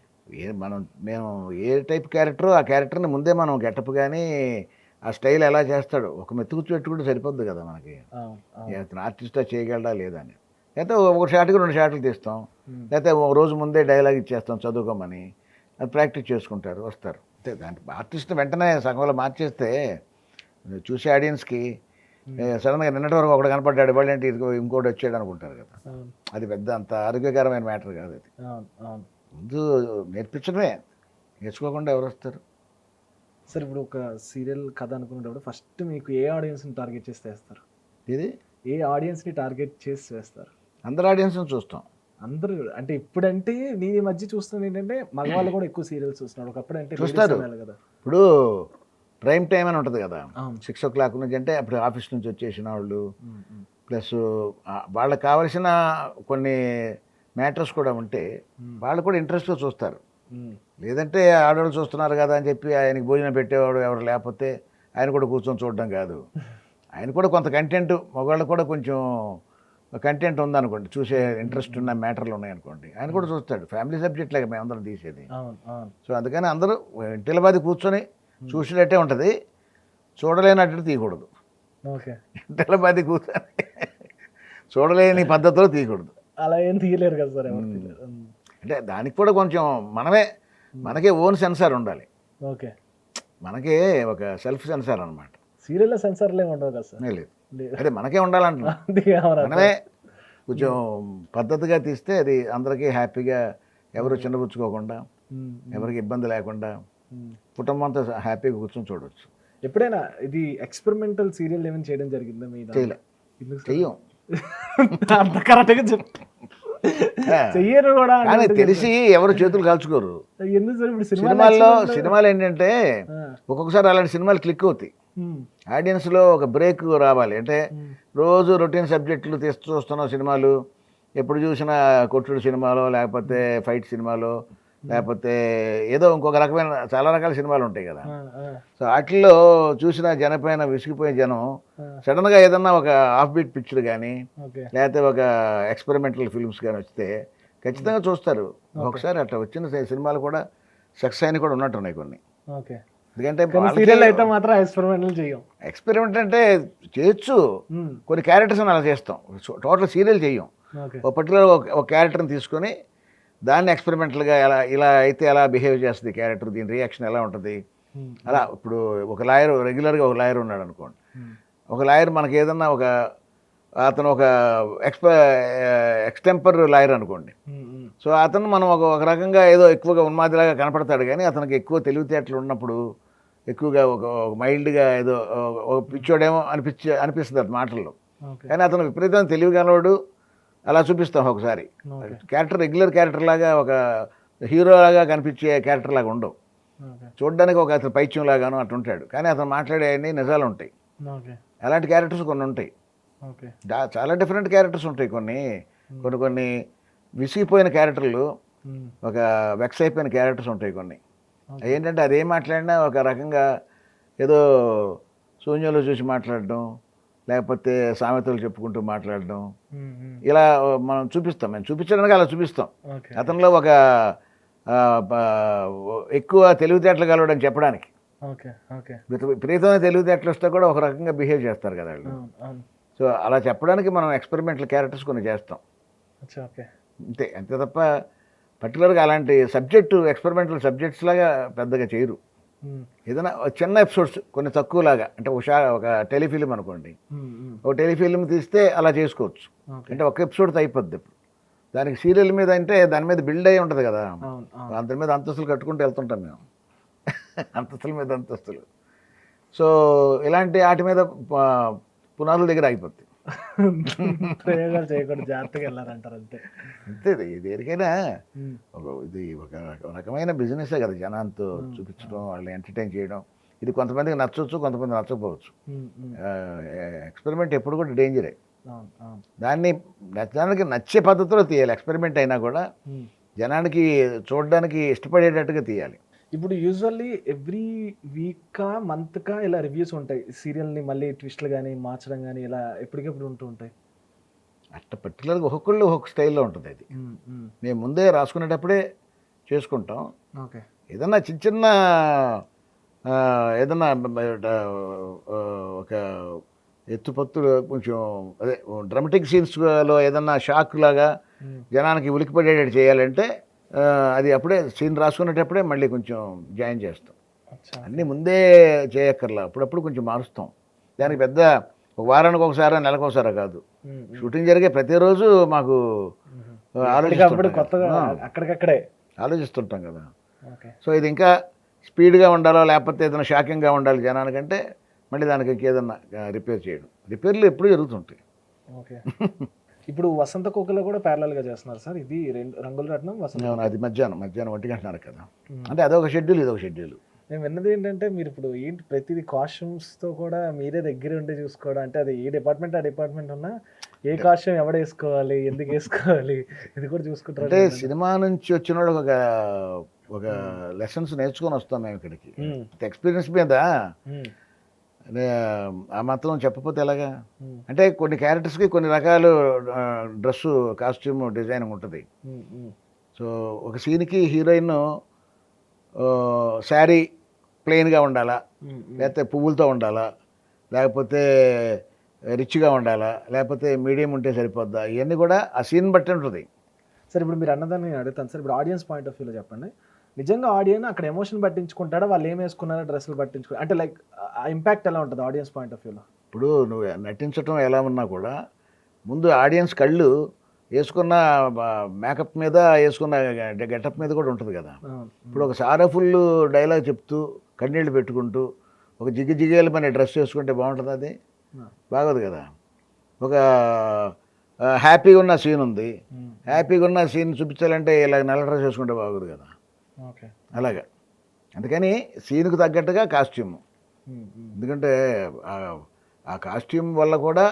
మేము ఏ టైప్ క్యారెక్టర్ ఆ క్యారెక్టర్ని ముందే మనం గెటప్ కానీ ఆ స్టైల్ ఎలా చేస్తాడు ఒక మెతుకు పెట్టుకుంటే సరిపోద్ది కదా మనకి. అవును, అవును. ఆర్టిస్ట్ చేయగలడా లేదా అని. లేకపోతే ఒక షాట్కి 2 షాట్లు తీస్తాం, ఉమ్, లేకపోతే ఒక రోజు ముందే డైలాగ్ ఇచ్చేస్తాం చదువుకోమని. అది ప్రాక్టీస్ చేసుకుంటారు వస్తారు. అంతే. దాంట్లో ఆర్టిస్ట్ వెంటనే సగంలో మార్చేస్తే చూసే ఆడియన్స్కి సడన్గా నిన్నటి వరకు ఒకటి కనపడ్డాడు వాళ్ళు ఏంటి ఇంకోటి వచ్చాడు అనుకుంటారు కదా. అవును, అది పెద్ద అంత ఆరోగ్యకరమైన మ్యాటర్ కాదు అది. అవును, అవును. ముందు నేర్పించడమే, నేర్చుకోకుండా ఎవరు వస్తారు. సార్ ఇప్పుడు ఒక సీరియల్ కథ అనుకునేటప్పుడు ఫస్ట్ మీకు ఏ ఆడియన్స్ని టార్గెట్ చేసి చేస్తారు? ఇది ఏ ఆడియన్స్ని టార్గెట్ చేసి చేస్తారు? అందరు ఆడియన్స్ని చూస్తాం. అందరూ అంటే ఇప్పుడంటే నేను ఈ మధ్య చూస్తున్నాను ఏంటంటే మగవాళ్ళు కూడా ఎక్కువ సీరియల్స్ చూస్తున్నారు. ఒకప్పుడు అంటే చూస్తారు. ladies కదా. ఇప్పుడు ప్రైమ్ టైం అని ఉంటుంది కదా, అవును. 6 o'clock నుంచి అంటే అప్పుడు ఆఫీస్ నుంచి వచ్చేసిన వాళ్ళు ఉమ్, ఉమ్, ప్లస్ వాళ్ళకి కావలసిన కొన్ని మ్యాటర్స్ కూడా ఉంటే వాళ్ళు కూడా ఇంట్రెస్ట్గా చూస్తారు. ఉమ్, లేదంటే ఆడవాళ్ళు చూస్తున్నారు కదా అని చెప్పి ఆయనకి భోజనం పెట్టేవాడు ఎవరు లేకపోతే ఆయన కూడా కూర్చొని చూడడం కాదు. ఆయన కూడా కొంత కంటెంట్, మగవాళ్ళు కూడా కొంచెం కంటెంట్ ఉందనుకోండి, చూసే ఇంట్రెస్ట్ ఉన్న మ్యాటర్లు ఉన్నాయనుకోండి, ఆయన కూడా చూస్తాడు. ఫ్యామిలీ సబ్జెక్ట్ లాగా మేము అందరం తీసేది. అవును, అవును. సో అందుకని అందరూ ఇంటిలబాది కూర్చొని చూసినట్టే ఉంటుంది, చూడలేనట్టు తీయకూడదు. ఓకే. ఇంటిలబాది కూర్చొని చూడలేని పద్ధతిలో తీయకూడదు. అలా ఏం తీయలేరు కదా సార్, ఎవరు తీయలేరు. అంటే దానికి కూడా కొంచెం మనకే ఓన్ సెన్సార్ ఉండాలి. ఓకే. మనకే ఒక సెల్ఫ్ సెన్సార్ అనమాట. సీరియల్లో సెన్సార్లు ఏమి ఉండవు కదా సార్? లేదు, అదే మనకే ఉండాలంటున్నా. మనమే కొంచెం పద్ధతిగా తీస్తే అది అందరికీ హ్యాపీగా, ఎవరు చిన్నపుచ్చుకోకుండా, ఎవరికి ఇబ్బంది లేకుండా కుటుంబం అంతా హ్యాపీగా కూర్చొని చూడవచ్చు. ఎప్పుడైనా ఇది ఎక్స్పెరిమెంటల్ సీరియల్ ఏమైనా చేయడం జరిగిందా మీ దాంట్లో? చేయలే, చెయ్యం. అంత కరెక్ట్గా చెయ్యరు కూడా. కానీ తెలిసి ఎవరు చేతులు కాల్చుకోరు. ఎందుకు సార్ ఇప్పుడు సినిమాలు ఏంటంటే ఒక్కొక్కసారి అలాంటి సినిమాలు క్లిక్ అవుతాయి. ఆడియన్స్లో ఒక బ్రేక్ రావాలి అంటే రోజు రొటీన్ సబ్జెక్టులు చూస్తున్నాం సినిమాలు, ఎప్పుడు చూసినా కొట్టుడు సినిమాలో, లేకపోతే ఫైట్ సినిమాలో, లేకపోతే ఏదో ఇంకొక రకమైన చాలా రకాల సినిమాలు ఉంటాయి కదా. సో వాటిల్లో చూసిన జనపైన విసిగిపోయిన జనం సడన్గా ఏదన్నా ఒక ఆఫ్ బీట్ పిక్చర్ కానీ లేకపోతే ఒక ఎక్స్పెరిమెంటల్ ఫిల్మ్స్ కానీ వస్తే ఖచ్చితంగా చూస్తారు. ఒకసారి అట్లా వచ్చిన సినిమాలు కూడా సక్సెస్ అయిన కూడా ఉన్నట్టున్నాయి కొన్ని. ఎందుకంటే అయితే మాత్రం ఎక్స్పెరిమెంటల్ చేయం. ఎక్స్పెరిమెంట్ అంటే చేయొచ్చు, కొన్ని క్యారెక్టర్స్ అలా చేస్తాం, టోటల్ సీరియల్ చెయ్యం. ఒక పర్టికులర్ ఒక క్యారెక్టర్ని తీసుకొని దాన్ని ఎక్స్పెరిమెంటల్గా ఇలా అయితే ఎలా బిహేవ్ చేస్తుంది క్యారెక్టర్, దీని రియాక్షన్ ఎలా ఉంటుంది అలా. ఇప్పుడు ఒక లాయర్, రెగ్యులర్గా ఒక లాయర్ ఉన్నాడు అనుకోండి, ఒక లాయర్ మనకి ఏదన్నా అతను ఒక ఎక్స్టెంపర్ లాయర్ అనుకోండి. సో అతను మనం ఒక రకంగా ఏదో ఎక్కువగా ఉన్మాదిలాగా కనపడతాడు, కానీ అతనికి ఎక్కువ తెలివితేటలు ఉన్నప్పుడు ఎక్కువగా ఒక మైల్డ్గా ఏదో ఒక పిచ్చోడేమో అనిపిస్తుంది అతని మాటల్లో, కానీ అతను విపరీతమైన తెలివిగలవాడు అలా చూపిస్తాం. ఒకసారి క్యారెక్టర్ రెగ్యులర్ క్యారెక్టర్ లాగా ఒక హీరో లాగా కనిపించే క్యారెక్టర్ లాగా ఉండవు, చూడడానికి ఒక అతను పైత్యం లాగాను అట్లా ఉంటాడు, కానీ అతను మాట్లాడే అన్ని నిజాలు ఉంటాయి. అలాంటి క్యారెక్టర్స్ కొన్ని ఉంటాయి, చాలా డిఫరెంట్ క్యారెక్టర్స్ ఉంటాయి. కొన్ని విసిగిపోయిన క్యారెక్టర్లు, ఒక వెక్స్ అయిపోయిన క్యారెక్టర్స్ ఉంటాయి కొన్ని. ఏంటంటే అదేం మాట్లాడినా ఒక రకంగా ఏదో శూన్యంలో చూసి మాట్లాడడం, లేకపోతే సామెతలు చెప్పుకుంటూ మాట్లాడడం, ఇలా మనం చూపిస్తాం. మేము చూపించడానికి అలా చూపిస్తాం. అతనిలో ఒక ఎక్కువ తెలివితేటలు కలవడం చెప్పడానికి. విపరీతమైన తెలివితేటలు వస్తే కూడా ఒక రకంగా బిహేవ్ చేస్తారు కదా వాళ్ళు. సో అలా చెప్పడానికి మనం ఎక్స్పెరిమెంటల్ క్యారెక్టర్స్ కొన్ని చేస్తాం అంతే తప్ప పర్టికులర్గా అలాంటి సబ్జెక్టు ఎక్స్పెరిమెంటల్ సబ్జెక్ట్స్ లాగా పెద్దగా చేయరు. ఏదైనా ఒక చిన్న ఎపిసోడ్స్ కొన్ని తక్కువలాగా అంటే ఒక టెలిఫిలిం అనుకోండి, ఒక టెలిఫిలిం తీస్తే అలా చేసుకోవచ్చు. అంటే ఒక ఎపిసోడ్తో అయిపోద్ది. ఇప్పుడు దానికి సీరియల్ మీద అంటే దాని మీద బిల్డ్ అయ్యి ఉంటుంది కదా, దాని మీద అంతస్తులు కట్టుకుంటూ వెళ్తుంటాం మేము. అంతస్తుల మీద అంతస్తులు. సో ఇలాంటి వాటి మీద పునాదుల దగ్గర ఆగిపోద్ది. ప్రయోగాలు చేయకూడదు, జాగ్రత్తగా వెళ్ళారంటారు అంతే. అంతే, దేనికైనా ఇది ఒక రకమైన బిజినెసే కదా, జనాలతో చూపించడం, వాళ్ళని ఎంటర్టైన్ చేయడం. ఇది కొంతమందికి నచ్చవచ్చు, కొంతమంది నచ్చకపోవచ్చు. ఎక్స్పెరిమెంట్ ఎప్పుడు కూడా డేంజరే. దాన్ని జనానికి నచ్చే పద్ధతిలో తీయాలి. ఎక్స్పెరిమెంట్ అయినా కూడా జనానికి చూడడానికి ఇష్టపడేటట్టుగా తీయాలి. ఇప్పుడు యూజువల్లీ ఎవ్రీ వీక్కా మంత్కా ఇలా రివ్యూస్ ఉంటాయి సీరియల్ని, మళ్ళీ ట్విస్ట్లు కానీ మార్చడం కానీ ఇలా ఎప్పటికెప్పుడు ఉంటూ ఉంటాయి. అట్లా పర్టికులర్గా ఒక్కొక్కళ్ళు ఒక్కొక్క స్టైల్లో ఉంటుంది. అది మేము ముందే రాసుకునేటప్పుడే చేసుకుంటాం. ఓకే. ఏదన్నా చిన్న చిన్న ఏదన్నా ఒక ఎత్తుపత్తులు కొంచెం అదే డ్రామాటిక్ సీన్స్లో ఏదన్నా షాక్ లాగా జనానికి ఉలికిపడేటట్టు చేయాలంటే అది అప్పుడే సీన్ రాసుకునేటప్పుడే మళ్ళీ కొంచెం జాయిన్ చేస్తాం. అన్నీ ముందే చేయక్కర్లా, అప్పుడప్పుడు కొంచెం మారుస్తాం. దానికి పెద్ద ఒక వారానికి ఒకసారి, నెలకు ఒకసారి కాదు. షూటింగ్ జరిగే ప్రతిరోజు మాకు అక్కడికక్కడే ఆలోచిస్తుంటాం కదా. సో ఇది ఇంకా స్పీడ్గా ఉండాలో లేకపోతే ఏదైనా షాకింగ్గా ఉండాలి జనానికంటే మళ్ళీ దానికి ఇంకేదన్నా రిపేర్ చేయడం. రిపేర్లు ఎప్పుడూ జరుగుతుంటాయి. ఓకే. ఇప్పుడు వసంత కోకిల కూడా ప్యారలల్గా చేస్తున్నారు సార్. ఇది రంగుల రత్నం వసంత. అది మధ్యాహ్నం 1 గంటన్నర కదా. అంటే అదొక షెడ్యూల్, ఇదొక షెడ్యూల్. నేను విన్నది ఏంటంటే మీరు ఇప్పుడు ఏంటి ప్రతిదీ కాస్ట్యూమ్స్తో కూడా మీరే దగ్గర ఉండి చూసుకోవడం. అంటే అది ఏ డిపార్ట్మెంట్ ఆ డిపార్ట్మెంట్ ఉన్నా ఏ కాస్ట్యూమ్ ఎవడ వేసుకోవాలి, ఎందుకు వేసుకోవాలి, ఇది కూడా చూసుకుంటారు. అంటే సినిమా నుంచి వచ్చిన వాళ్ళు ఒక లెసన్స్ నేర్చుకొని వస్తాం మేము ఇక్కడికి. ఎక్స్పీరియన్స్ మీద ఆ మాత్రం చెప్పకపోతే ఎలాగా. అంటే కొన్ని క్యారెక్టర్స్కి కొన్ని రకాలు డ్రెస్సు కాస్ట్యూమ్ డిజైనింగ్ ఉంటుంది. సో ఒక సీన్కి హీరోయిన్ శారీ ప్లెయిన్గా ఉండాలా, లేకపోతే పువ్వులతో ఉండాలా, లేకపోతే రిచ్గా ఉండాలా, లేకపోతే మీడియం ఉంటే సరిపోద్దా, ఇవన్నీ కూడా ఆ సీన్ బట్టి ఉంటుంది. సార్ ఇప్పుడు మీరు అన్నదాన్ని నేను అడుగుతాను సార్. ఇప్పుడు ఆడియన్స్ పాయింట్ ఆఫ్ వ్యూలో చెప్పండి, నిజంగా ఆడియన్స్ అక్కడ ఎమోషన్ పట్టించుకుంటాడా, వాళ్ళు ఏం వేసుకున్నారో డ్రెస్సులు పట్టించుకో, అంటే లైక్ ఆ ఇంపాక్ట్ ఎలా ఉంటుంది ఆడియన్స్ పాయింట్ ఆఫ్ వ్యూలో? ఇప్పుడు నువ్వు నటించడం ఎలా ఉన్నా కూడా ముందు ఆడియన్స్ కళ్ళు వేసుకున్న మేకప్ మీద, వేసుకున్న గెటప్ మీద కూడా ఉంటుంది కదా. ఇప్పుడు ఒక సారఫుల్ డైలాగ్ చెప్తూ కన్నీళ్ళు పెట్టుకుంటూ ఒక జిగేలు మన డ్రెస్ వేసుకుంటే బాగుంటుంది? అది బాగోదు కదా. ఒక హ్యాపీగా ఉన్న సీన్ ఉంది, హ్యాపీగా ఉన్న సీన్ చూపించాలంటే ఇలా నల్ల డ్రెస్ వేసుకుంటే బాగోదు కదా. అలాగా అందుకని సీన్కు తగ్గట్టుగా కాస్ట్యూమ్. ఎందుకంటే ఆ కాస్ట్యూమ్ వల్ల కూడా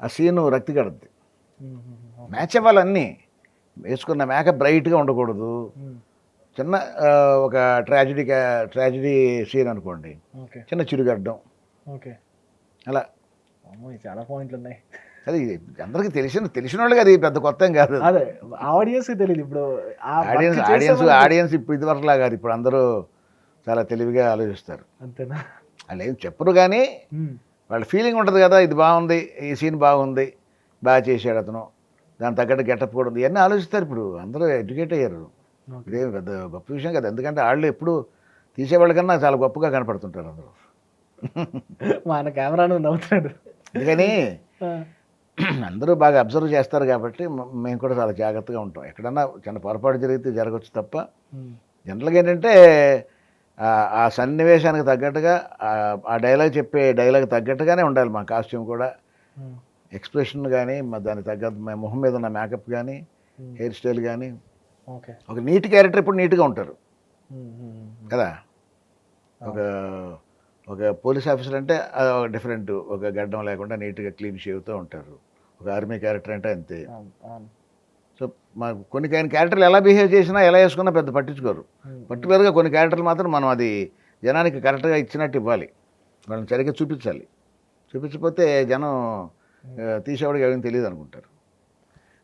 ఆ సీను రక్తి కడుద్ది. మ్యాచ్ అవ్వాలన్నీ. వేసుకున్న మేకప్ బ్రైట్గా ఉండకూడదు. చిన్న ఒక ట్రాజిడీ సీన్ అనుకోండి, చిన్న చిరుగడ్డం, అలా చాలా పాయింట్లు ఉన్నాయి. అది అందరికి తెలిసిన వాళ్ళకి అది పెద్ద కొత్త ఏం కాదు. అదే ఆడియన్స్ తెలియదు. ఇప్పుడు ఆడియన్స్ ఇప్పుడు ఇదివరకులా కాదు. ఇప్పుడు అందరూ చాలా తెలివిగా ఆలోచిస్తారు. అంతేనా? వాళ్ళు ఏం చెప్పరు కానీ వాళ్ళ ఫీలింగ్ ఉంటుంది కదా, ఇది బాగుంది, ఈ సీన్ బాగుంది, బాగా చేశాడు అతను, దాని తగ్గట్టు గెటప్ కూడా ఉంది, ఇవన్నీ ఆలోచిస్తారు. ఇప్పుడు అందరూ ఎడ్యుకేట్ అయ్యారు. ఇదేం పెద్ద గొప్ప విషయం కదా. ఎందుకంటే వాళ్ళు ఎప్పుడు తీసేవాళ్ళకన్నా చాలా గొప్పగా కనపడుతుంటారు అందరూ. మన కెమెరాను నవ్వుతాడు. అందుకని అందరూ బాగా అబ్జర్వ్ చేస్తారు కాబట్టి మేము కూడా చాలా జాగ్రత్తగా ఉంటాం. ఎక్కడన్నా చిన్న పొరపాటు జరిగితే జరగవచ్చు తప్ప జనరల్గా ఏంటంటే ఆ సన్నివేశానికి తగ్గట్టుగా ఆ డైలాగ్ తగ్గట్టుగానే ఉండాలి మా కాస్ట్యూమ్ కూడా. ఎక్స్ప్రెషన్ కానీ దానికి తగ్గట్టు మొహం మీద ఉన్న మేకప్ కానీ హెయిర్ స్టైల్ కానీ. ఒక నీట్ క్యారెక్టర్ ఇప్పుడు నీట్గా ఉంటారు కదా. ఒక పోలీస్ ఆఫీసర్ అంటే డిఫరెంట్, ఒక గడ్డం లేకుండా నీట్గా క్లీన్ షేవ్తో ఉంటారు. ఒక ఆర్మీ క్యారెక్టర్ అంటే అంతే. సో కొన్ని క్యారెక్టర్లు ఎలా బిహేవ్ చేసినా ఎలా వేసుకున్నా పెద్ద పట్టించుకోరు. పర్టికులర్గా కొన్ని క్యారెక్టర్లు మాత్రం మనం అది జనానికి కరెక్ట్గా ఇచ్చినట్టు ఇవ్వాలి, వాళ్ళని సరిగ్గా చూపించాలి. చూపించకపోతే జనం తీసేవాడికి ఏమైనా తెలియదు అనుకుంటారు.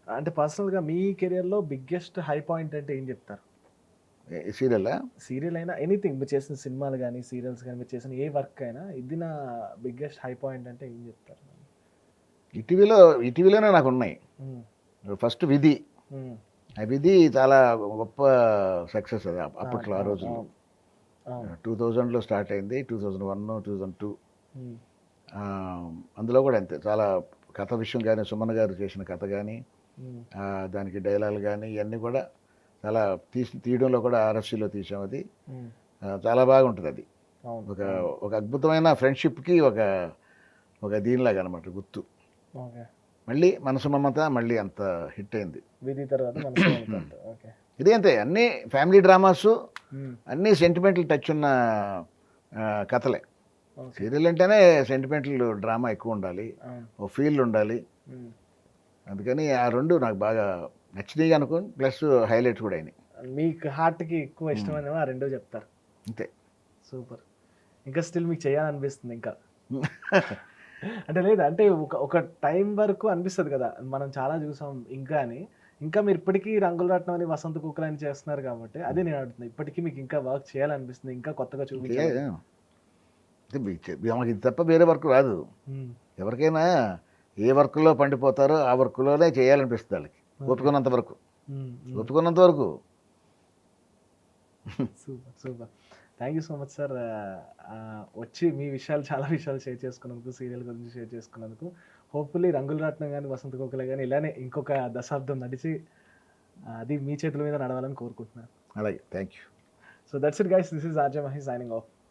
అంటే పర్సనల్గా మీ కెరియర్లో బిగ్గెస్ట్ హై పాయింట్ అంటే ఏం చెప్తారు? సీరియల్ అయినా ఎనీథింగ్, మీరు చేసిన సినిమాలు కానీ సీరియల్స్ కానీ మీరు చేసిన ఏ వర్క్ అయినా ఇది నా బిగ్గెస్ట్ హై పాయింట్ అంటే ఏం చెప్తారు? ఈటీవీలోనే నాకు ఉన్నాయి. ఫస్ట్ విధి. ఆ విధి చాలా గొప్ప సక్సెస్ అది అప్పట్లో, ఆ రోజుల్లో. అవును. 2000లో స్టార్ట్ అయింది, 2001, 2002. హ్మ్. అందులో కూడా అంతే, చాలా కథ విషయం కానీ, సుమన్ గారు చేసిన కథ కానీ, హ్మ్. దానికి డైలాగ్ కానీ ఇవన్నీ కూడా చాలా తీయడంలో కూడా ఆర్ఎఫ్సిలో తీసాం అది. హ్మ్. చాలా బాగుంటుంది అది. అవును. ఒక అవును. ఒక అద్భుతమైన ఫ్రెండ్షిప్కి ఒక ఒక దీనిలాగా అనమాట గుర్తు. ఓకే. మళ్ళీ మనసు మమత మళ్ళీ అంత హిట్ అయింది. విధి తర్వాత మనసు మమత అంట. ఓకే. ఇది అంతే, అన్నీ ఫ్యామిలీ డ్రామాసు, హ్మ్. అన్నీ సెంటిమెంటల్ టచ్ ఉన్న కథలే. ఓకే. సీరియల్ అంటేనే సెంటిమెంటల్ డ్రామా ఎక్కువ ఉండాలి, అవును. ఓ ఫీల్ ఉండాలి. హ్మ్. అందుకని ఆ రెండు నాకు బాగా నచ్చినాయి అనుకోండి, ప్లస్ హైలైట్స్ కూడా అయినాయి. మీకు హార్ట్‌కి ఎక్కువ ఇష్టమైనవి ఆ 2 చెప్తారు. అంతే. సూపర్. ఇంకా స్టిల్ మీకు చేయాలనిపిస్తుంది ఇంకా. అంటే లేదు అంటే ఒక టైం వరకు అనిపిస్తది కదా! మనం చాలా చూసాం ఇంకా అని. ఇంకా మీరు ఇప్పటికీ రంగుల రాట్నం అని, వసంత కుక్కలు అని చేస్తున్నారు కాబట్టి అదే నేను అడుగుతున్నా. ఇప్పటికి మీకు ఇంకా వర్క్ చేయాలనిపిస్తుంది. ఇంకా కొత్తగా ఇంకే చూపించాలని. మాకు ఇది తప్ప వేరే వర్క్ రాదు. హ్మ్. ఎవరికైనా ఏ వర్క్లో పండిపోతారో ఆ వర్క్లోనే చేయాలనిపిస్తుంది వాళ్ళకి, ఓకే. ఒప్పుకున్నంత వరకు. హ్మ్. హ్మ్. ఒప్పుకున్నంత వరకు. Super. Super. Thank you so much sir. వచ్చి మీ విషయాలు చాలా విషయాలు షేర్ చేసుకున్నందుకు, సీరియల్ గురించి షేర్ చేసుకున్నందుకు. హోప్‌ఫుల్లీ రంగుల రాట్నం గాని, వసంత కోకిల గాని ఇలానే ఇంకొక దశాబ్దం నడిచి అది మీ చేతుల మీద నడవాలని కోరుకుంటున్నాను. అలాగే, thank you. So that's it guys. This is RJ Mahesh signing off.